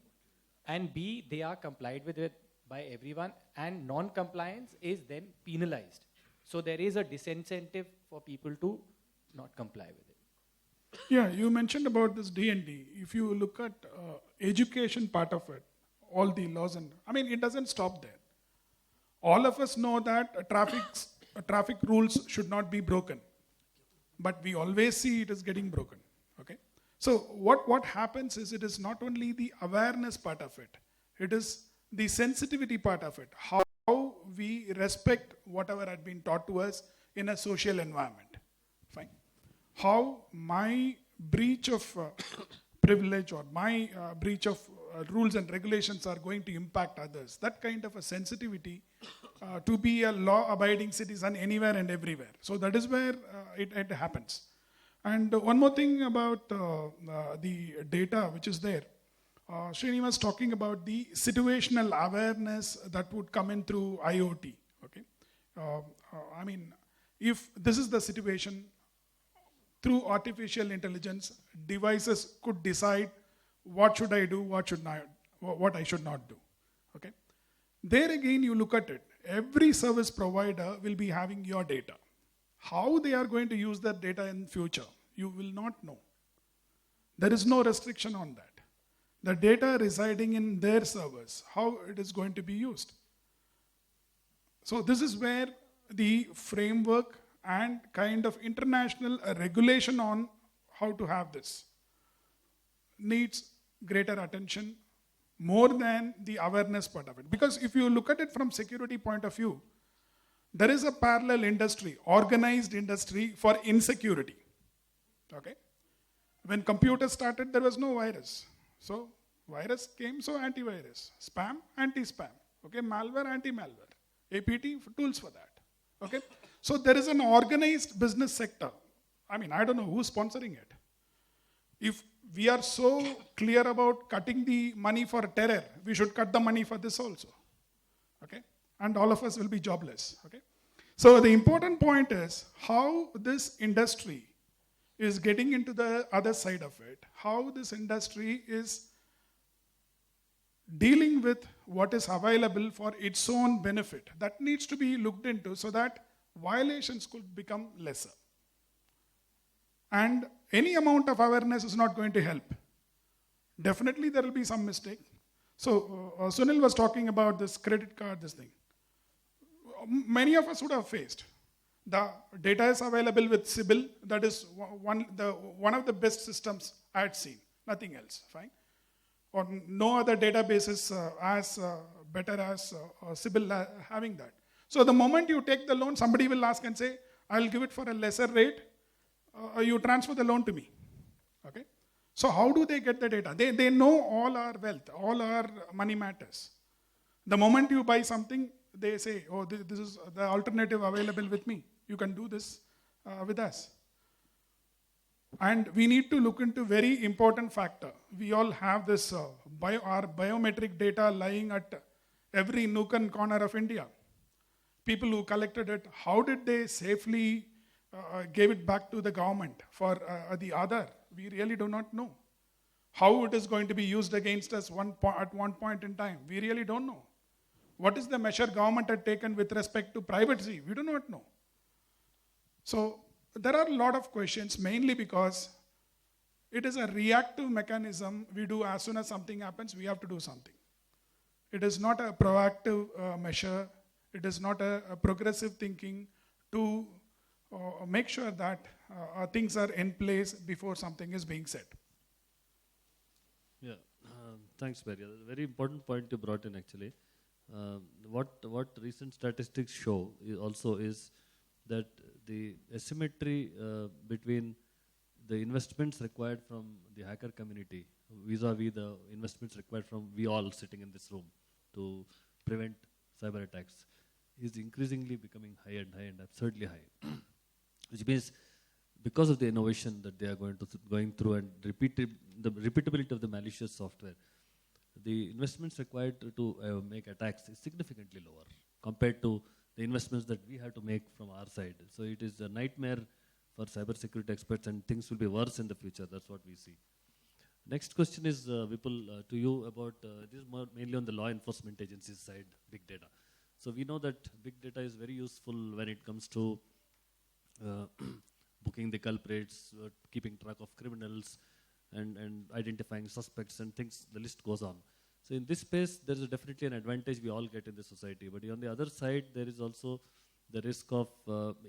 S11: and B, they are complied with it by everyone, and non-compliance is then penalized. So there is a disincentive for people to not comply with it.
S9: Yeah, you mentioned about this D&D. If you look at education part of it, all the laws it doesn't stop there. All of us know that traffic rules should not be broken, but we always see it is getting broken. Okay, so what happens is it is not only the awareness part of it; it is the sensitivity part of it. How we respect whatever had been taught to us in a social environment. Fine. How my breach of privilege or my breach of rules and regulations are going to impact others. That kind of a sensitivity to be a law-abiding citizen anywhere and everywhere. So that is where it happens. And one more thing about the data which is there. Srini was talking about the situational awareness that would come in through IoT. Okay, if this is the situation, through artificial intelligence, devices could decide what should I do, what I should not do. Okay, there again you look at it. Every service provider will be having your data. How they are going to use that data in future, you will not know. There is no restriction on that. The data residing in their servers, how it is going to be used. So this is where the framework and kind of international regulation on how to have this needs greater attention more than the awareness part of it. Because if you look at it from security point of view, there is a parallel industry, organized industry for insecurity. Okay? When computers started, there was no virus. So virus came, so antivirus. Spam, anti-spam. Okay, malware, anti-malware. APT, tools for that. Okay, so there is an organized business sector. I don't know who's sponsoring it. If we are so clear about cutting the money for terror, we should cut the money for this also. Okay, and all of us will be jobless. Okay, so the important point is how this industry is getting into the other side of it, how this industry is dealing with what is available for its own benefit. That needs to be looked into so that violations could become lesser. And any amount of awareness is not going to help. Definitely there will be some mistake. So Sunil was talking about this credit card, this thing. Many of us would have faced. The data is available with Sibyl. That is one of the best systems I had seen. Nothing else. Fine. Or no other database is as better as Sibyl having that. So the moment you take the loan, somebody will ask and say, I'll give it for a lesser rate. You transfer the loan to me. Okay. So how do they get the data? They know all our wealth, all our money matters. The moment you buy something, they say, oh, this is the alternative available with me. You can do this with us. And we need to look into very important factor. We all have this our biometric data lying at every nook and corner of India. People who collected it, how did they safely give it back to the government for the other? We really do not know. How it is going to be used against us at one point in time, we really don't know. What is the measure government had taken with respect to privacy? We do not know. So there are a lot of questions, mainly because it is a reactive mechanism. We do as soon as something happens, we have to do something. It is not a proactive measure. It is not a progressive thinking to make sure that things are in place before something is being said.
S7: Yeah, thanks, Barry. A very important point you brought in, actually. What recent statistics show also is that the asymmetry between the investments required from the hacker community vis-a-vis the investments required from we all sitting in this room to prevent cyber attacks is increasingly becoming high and absurdly high. Which means because of the innovation that they are going through and the repeatability of the malicious software, the investments required to make attacks is significantly lower compared to the investments that we have to make from our side. So it is a nightmare for cybersecurity experts, and things will be worse in the future. That's what we see. Next question is, Vipul, to you about, this is mainly on the law enforcement agencies side, big data. So we know that big data is very useful when it comes to booking the culprits, keeping track of criminals, and identifying suspects and things, the list goes on. So in this space, there is definitely an advantage we all get in the society. But on the other side, there is also the risk of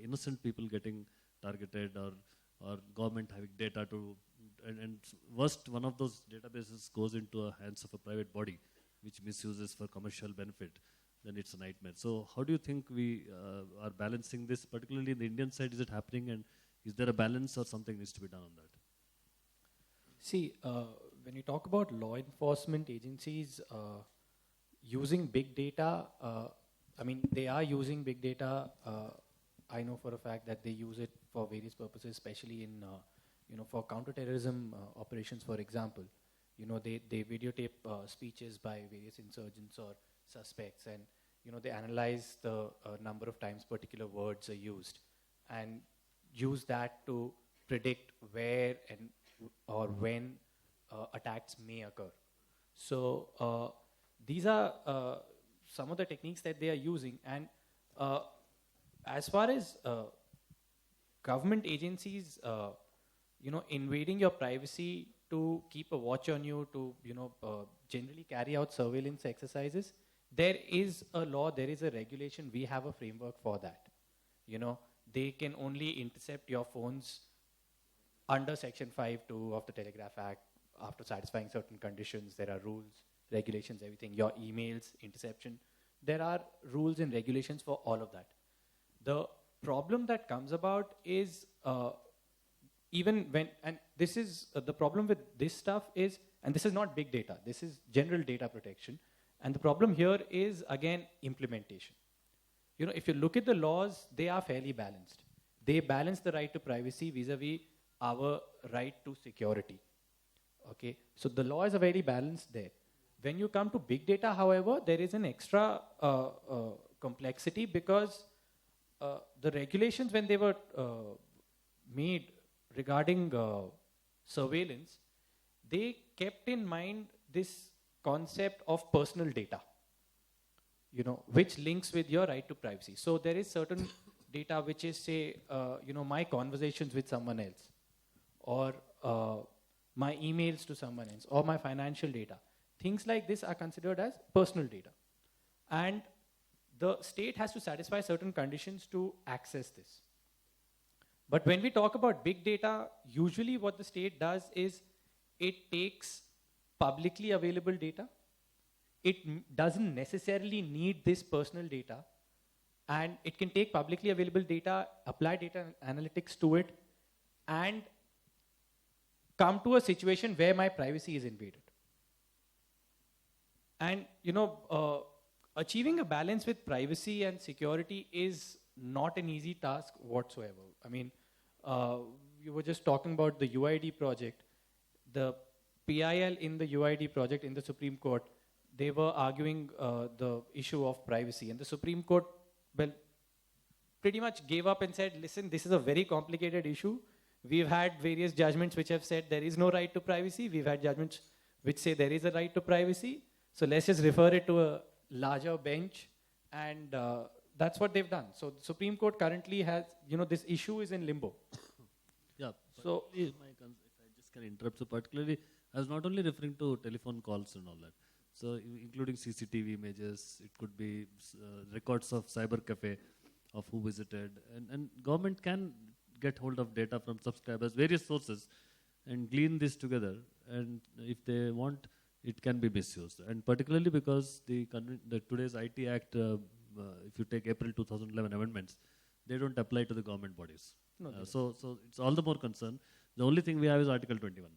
S7: innocent people getting targeted or government having data to, and worst, one of those databases goes into the hands of a private body, which misuses for commercial benefit, then it's a nightmare. So how do you think we are balancing this, particularly in the Indian side? Is it happening, and is there a balance or something needs to be done on that?
S11: See, when you talk about law enforcement agencies using big data, I mean, they are using big data. I know for a fact that they use it for various purposes, especially in, for counterterrorism operations, for example. They videotape speeches by various insurgents or suspects, and, they analyze the number of times particular words are used and use that to predict where and or when attacks may occur. So these are some of the techniques that they are using. And as far as government agencies, invading your privacy to keep a watch on you, to generally carry out surveillance exercises, there is a law, there is a regulation. We have a framework for that. They can only intercept your phones under Section 5(2) of the Telegraph Act after satisfying certain conditions. There are rules, regulations, everything. Your emails, interception. There are rules and regulations for all of that. The problem that comes about is even when, and this is the problem with this stuff is, and this is not big data, this is general data protection. And the problem here is, again, implementation. If you look at the laws, they are fairly balanced. They balance the right to privacy vis-a-vis our right to security. Okay, so the laws are very balanced there. When you come to big data, however, there is an extra complexity because the regulations, when they were made regarding surveillance, they kept in mind this concept of personal data, which links with your right to privacy. So there is certain data which is, say, my conversations with someone else, or my emails to someone else, or my financial data. Things like this are considered as personal data. And the state has to satisfy certain conditions to access this. But when we talk about big data, usually what the state does is it takes publicly available data. It doesn't necessarily need this personal data. And it can take publicly available data, apply data analytics to it, and come to a situation where my privacy is invaded. And, achieving a balance with privacy and security is not an easy task whatsoever. I mean, you were just talking about the UID project. The PIL in the UID project in the Supreme Court, they were arguing the issue of privacy. And the Supreme Court, pretty much gave up and said, listen, this is a very complicated issue. We've had various judgments which have said there is no right to privacy. We've had judgments which say there is a right to privacy. So let's just refer it to a larger bench. And that's what they've done. So the Supreme Court currently has, this issue is in limbo.
S7: Yeah.
S11: So
S7: if I just can interrupt, so particularly, I was not only referring to telephone calls and all that. So including CCTV images, it could be records of cyber cafe, of who visited. And government can get hold of data from subscribers, various sources, and glean this together. And if they want, it can be misused. And particularly because the today's IT Act, if you take April 2011 amendments, they don't apply to the government bodies.
S11: No,
S7: So it's all the more concern. The only thing we have is Article 21.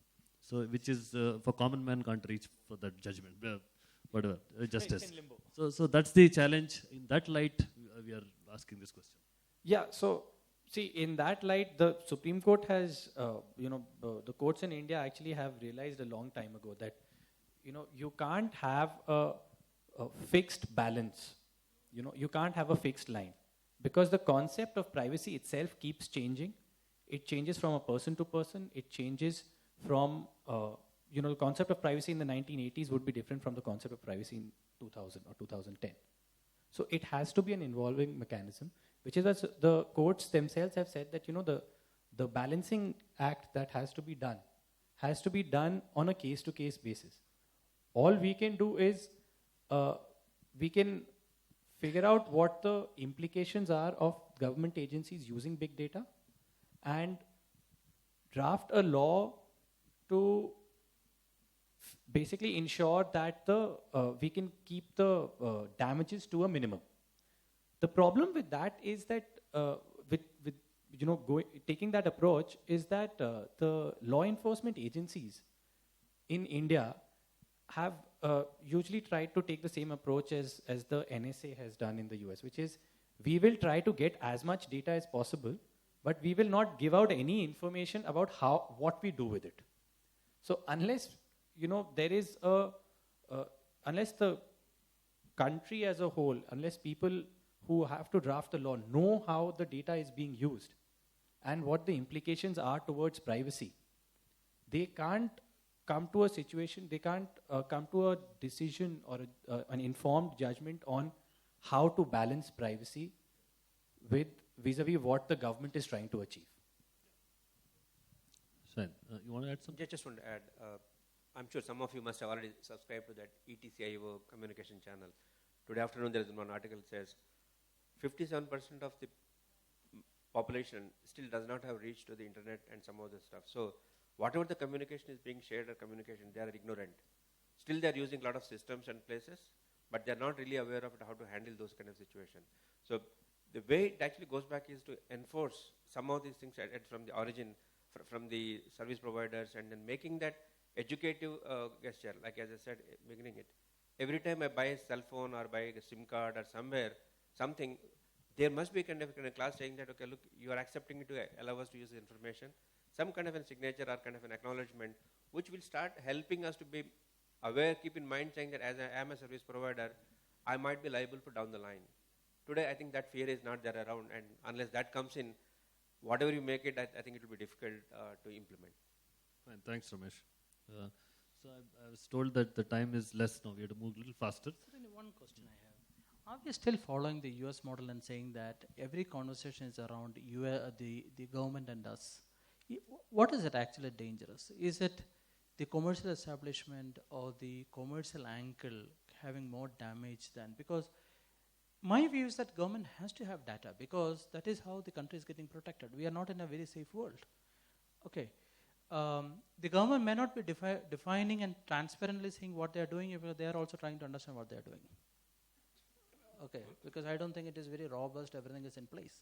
S7: So, which is for common man can't reach for that judgment, whatever, justice.
S11: It's in limbo.
S7: So that's the challenge. In that light, we are asking this question.
S11: Yeah, so see, in that light, the Supreme Court has, the courts in India actually have realized a long time ago that, you can't have a fixed balance. You can't have a fixed line. Because the concept of privacy itself keeps changing. It changes from a person to person. It changes from, the concept of privacy in the 1980s would be different from the concept of privacy in 2000 or 2010. So it has to be an involving mechanism, which is what the courts themselves have said that, the balancing act that has to be done on a case-to-case basis. All we can do is, we can figure out what the implications are of government agencies using big data and draft a law to basically ensure that we can keep the damages to a minimum. The problem with that is that taking that approach is that the law enforcement agencies in India have usually tried to take the same approach as the NSA has done in the US, which is we will try to get as much data as possible, but we will not give out any information about what we do with it. So unless there is unless the country as a whole, unless people who have to draft the law know how the data is being used and what the implications are towards privacy, they can't come to a situation, they can't come to a decision or an informed judgment on how to balance privacy with vis-a-vis what the government is trying to achieve.
S7: Sven, you want to add something?
S10: Just want to add, I'm sure some of you must have already subscribed to that ETCIO communication channel. Today afternoon there is one article that says 57% of the population still does not have reach to the internet and some of the stuff. So whatever the communication is being shared or communication, they are ignorant. Still they are using a lot of systems and places, but they are not really aware of how to handle those kind of situations. So the way it actually goes back is to enforce some of these things from the origin, from the service providers, and then making that educative gesture. Like as I said, beginning it. Every time I buy a cell phone or buy a SIM card or something, there must be kind of a clause saying that, okay, look, you are accepting it to allow us to use the information. Some kind of a signature or kind of an acknowledgement, which will start helping us to be aware, keep in mind saying that as I am a service provider, I might be liable for down the line. Today, I think that fear is not there around, and unless that comes in, whatever you make it, I think it will be difficult to implement.
S7: Fine, thanks, Ramesh. So I was told that the time is less now. We have to move a little faster.
S8: Sir, one question I have. Are we still following the US model and saying that every conversation is around the government and us? What is it actually dangerous? Is it the commercial establishment or the commercial angle having more damage than? Because my view is that government has to have data because that is how the country is getting protected. We are not in a very safe world. Okay. The government may not be defining and transparently saying what they are doing if they are also trying to understand what they are doing. Okay, because I don't think it is very robust, everything is in place.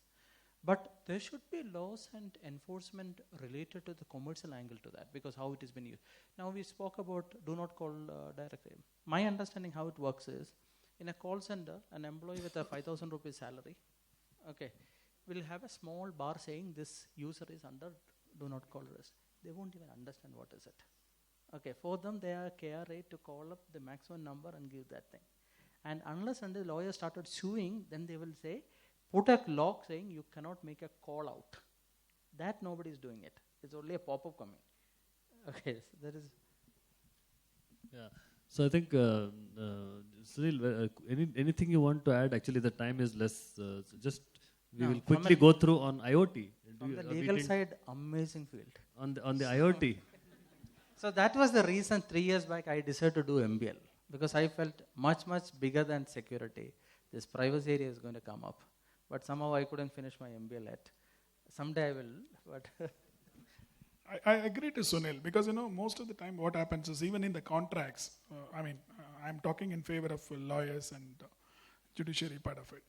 S8: But there should be laws and enforcement related to the commercial angle to that, because how it has been used. Now we spoke about do not call directly. My understanding how it works is, in a call center, an employee with a 5,000 rupees salary, okay, will have a small bar saying this user is under do not call list. They won't even understand what is it. Okay, for them they are KRA to call up the maximum number and give that thing. And unless the lawyer started suing, then they will say, put a lock saying you cannot make a call out. That nobody is doing it. It's only a pop-up coming. Okay, so that is.
S7: Yeah. So I think, Sunil, anything you want to add? Actually, the time is less. So just we will quickly go through on IoT.
S8: From the legal side, amazing field.
S7: On the IoT.
S8: So that was the reason 3 years back I decided to do MBL, because I felt much bigger than security. This privacy area is going to come up. But somehow I couldn't finish my MBL yet. Someday I will, but...
S9: I agree to Sunil, because most of the time what happens is even in the contracts, I'm talking in favor of lawyers and judiciary part of it.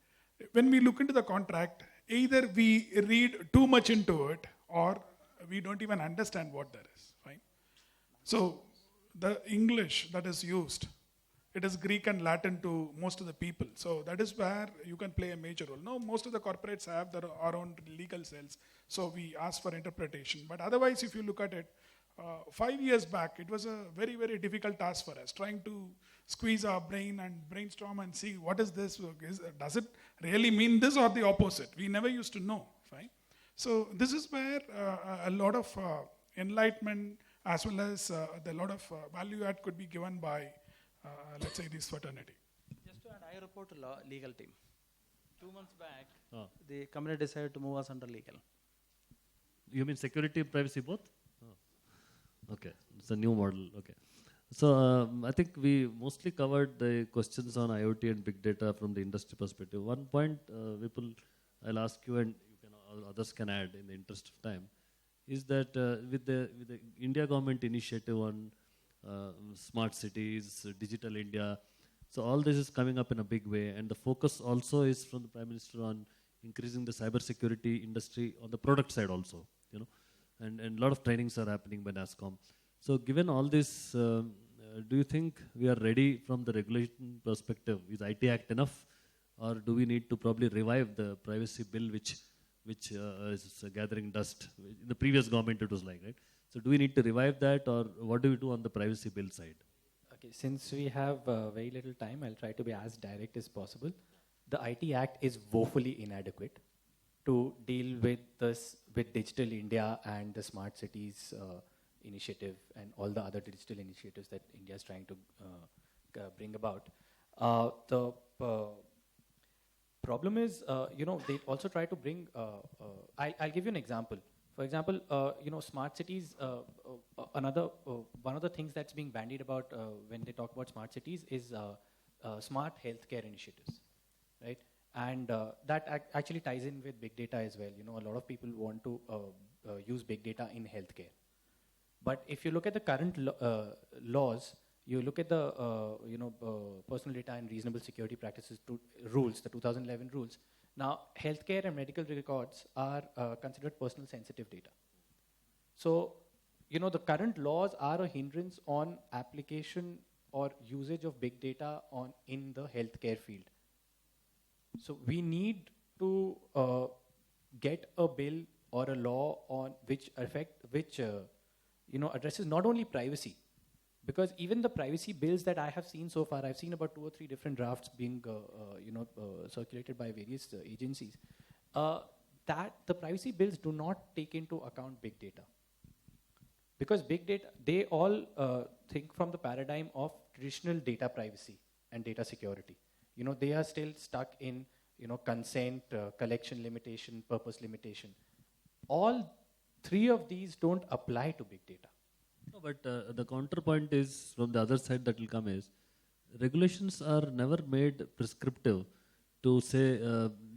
S9: When we look into the contract, either we read too much into it or we don't even understand what that is, right? So the English that is used, it is Greek and Latin to most of the people. So that is where you can play a major role. No, most of the corporates have their own legal cells, so we ask for interpretation. But otherwise, if you look at it, 5 years back, it was a very, very difficult task for us, trying to squeeze our brain and brainstorm and see what is this, does it really mean this or the opposite? We never used to know, right? So this is where a lot of enlightenment as well as the lot of value add could be given by, let's say, this fraternity.
S8: Just to add, I report to legal team. 2 months back, the company decided to move us under legal.
S7: You mean security, privacy, both? Okay, it's a new model. Okay, so I think we mostly covered the questions on IoT and big data from the industry perspective. One point, Vipul, I'll ask you, and others can add in the interest of time, is that with the India government initiative on smart cities, digital India, so all this is coming up in a big way, and the focus also is from the Prime Minister on increasing the cybersecurity industry on the product side also, you know. And a lot of trainings are happening by NASSCOM. So given all this, do you think we are ready from the regulation perspective? Is IT Act enough? Or do we need to probably revive the privacy bill which is gathering dust? In the previous government it was like, right? So do we need to revive that, or what do we do on the privacy bill side?
S11: Okay, since we have very little time, I'll try to be as direct as possible. The IT Act is woefully inadequate to deal with this, with Digital India and the Smart Cities initiative and all the other digital initiatives that India is trying to bring about. The problem is, they also try to bring, I'll give you an example. For example, smart cities, one of the things that's being bandied about when they talk about smart cities is smart healthcare initiatives, right? And that actually ties in with big data as well. You know, a lot of people want to use big data in healthcare. But if you look at the current laws, you look at the personal data and reasonable security practices rules, the 2011 rules. Now, healthcare and medical records are considered personal sensitive data. So, the current laws are a hindrance on application or usage of big data in the healthcare field. So we need to get a bill or a law on which addresses not only privacy, because even the privacy bills that I have seen so far, I've seen about 2 or 3 different drafts being circulated by various agencies. That the privacy bills do not take into account big data, because big data, they all think from the paradigm of traditional data privacy and data security. They are still stuck in, consent, collection limitation, purpose limitation. All 3 of these don't apply to big data.
S7: No, but the counterpoint is, from the other side that will come is, regulations are never made prescriptive to say,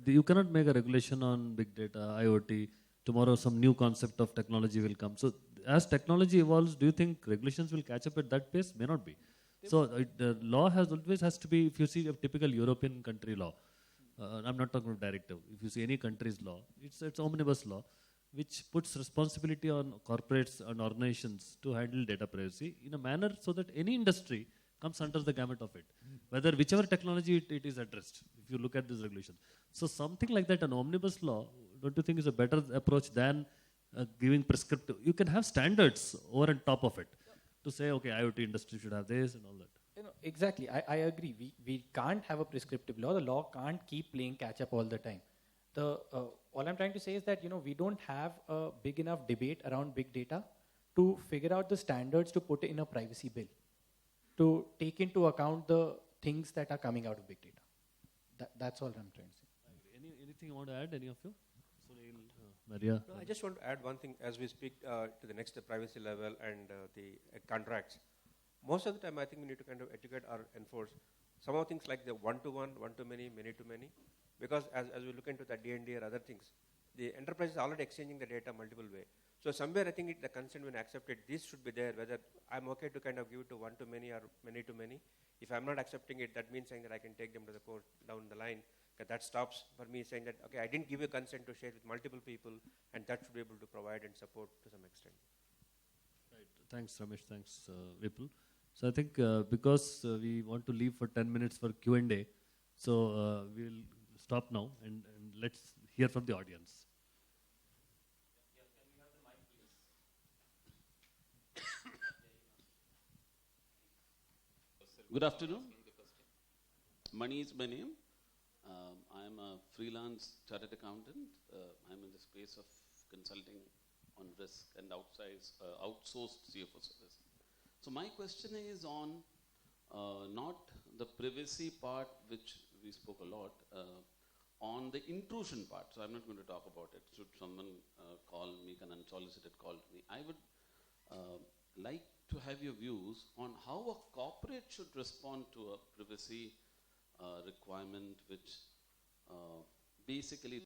S7: you cannot make a regulation on big data, IoT, tomorrow some new concept of technology will come. So as technology evolves, do you think regulations will catch up at that pace? May not be. So the law always has to be, if you see a typical European country law, I'm not talking about directive, if you see any country's law, it's omnibus law, which puts responsibility on corporates and organizations to handle data privacy in a manner so that any industry comes under the gamut of it, whichever technology it is addressed, if you look at this regulation. So something like that, an omnibus law, don't you think is a better approach than giving prescriptive? You can have standards over and top of it to say, okay, IoT industry should have this and all that.
S11: Exactly, I agree. We can't have a prescriptive law. The law can't keep playing catch up all the time. All I'm trying to say is that we don't have a big enough debate around big data to figure out the standards to put in a privacy bill, to take into account the things that are coming out of big data. That's all I'm trying to say.
S7: Anything you want to add, any of you? Sunil, Maria?
S10: No, I just want to add one thing as we speak to the next privacy level and the contracts. Most of the time, I think we need to kind of educate or enforce some of things like the one-to-one, one-to-many, many-to-many. Because as we look into the D&D or other things, the enterprise is already exchanging the data multiple way. So somewhere I think the consent when accepted, this should be there, whether I'm okay to kind of give it to one-to-many or many-to-many. If I'm not accepting it, that means saying that I can take them to the court down the line. Okay, that stops for me saying that, okay, I didn't give you consent to share with multiple people, and that should be able to provide and support to some extent.
S7: Right. Thanks, Ramesh. Thanks, Vipul. So I think because we want to leave for 10 minutes for Q&A, so we'll stop now and let's hear from the audience.
S12: Good afternoon. Mani is my name. I am a freelance chartered accountant. I'm in the space of consulting on risk and outsourced CFO service. So my question is on not the privacy part, which we spoke a lot, on the intrusion part. So I'm not going to talk about it. Should someone call me, an unsolicited call to me, I would like to have your views on how a corporate should respond to a privacy requirement which basically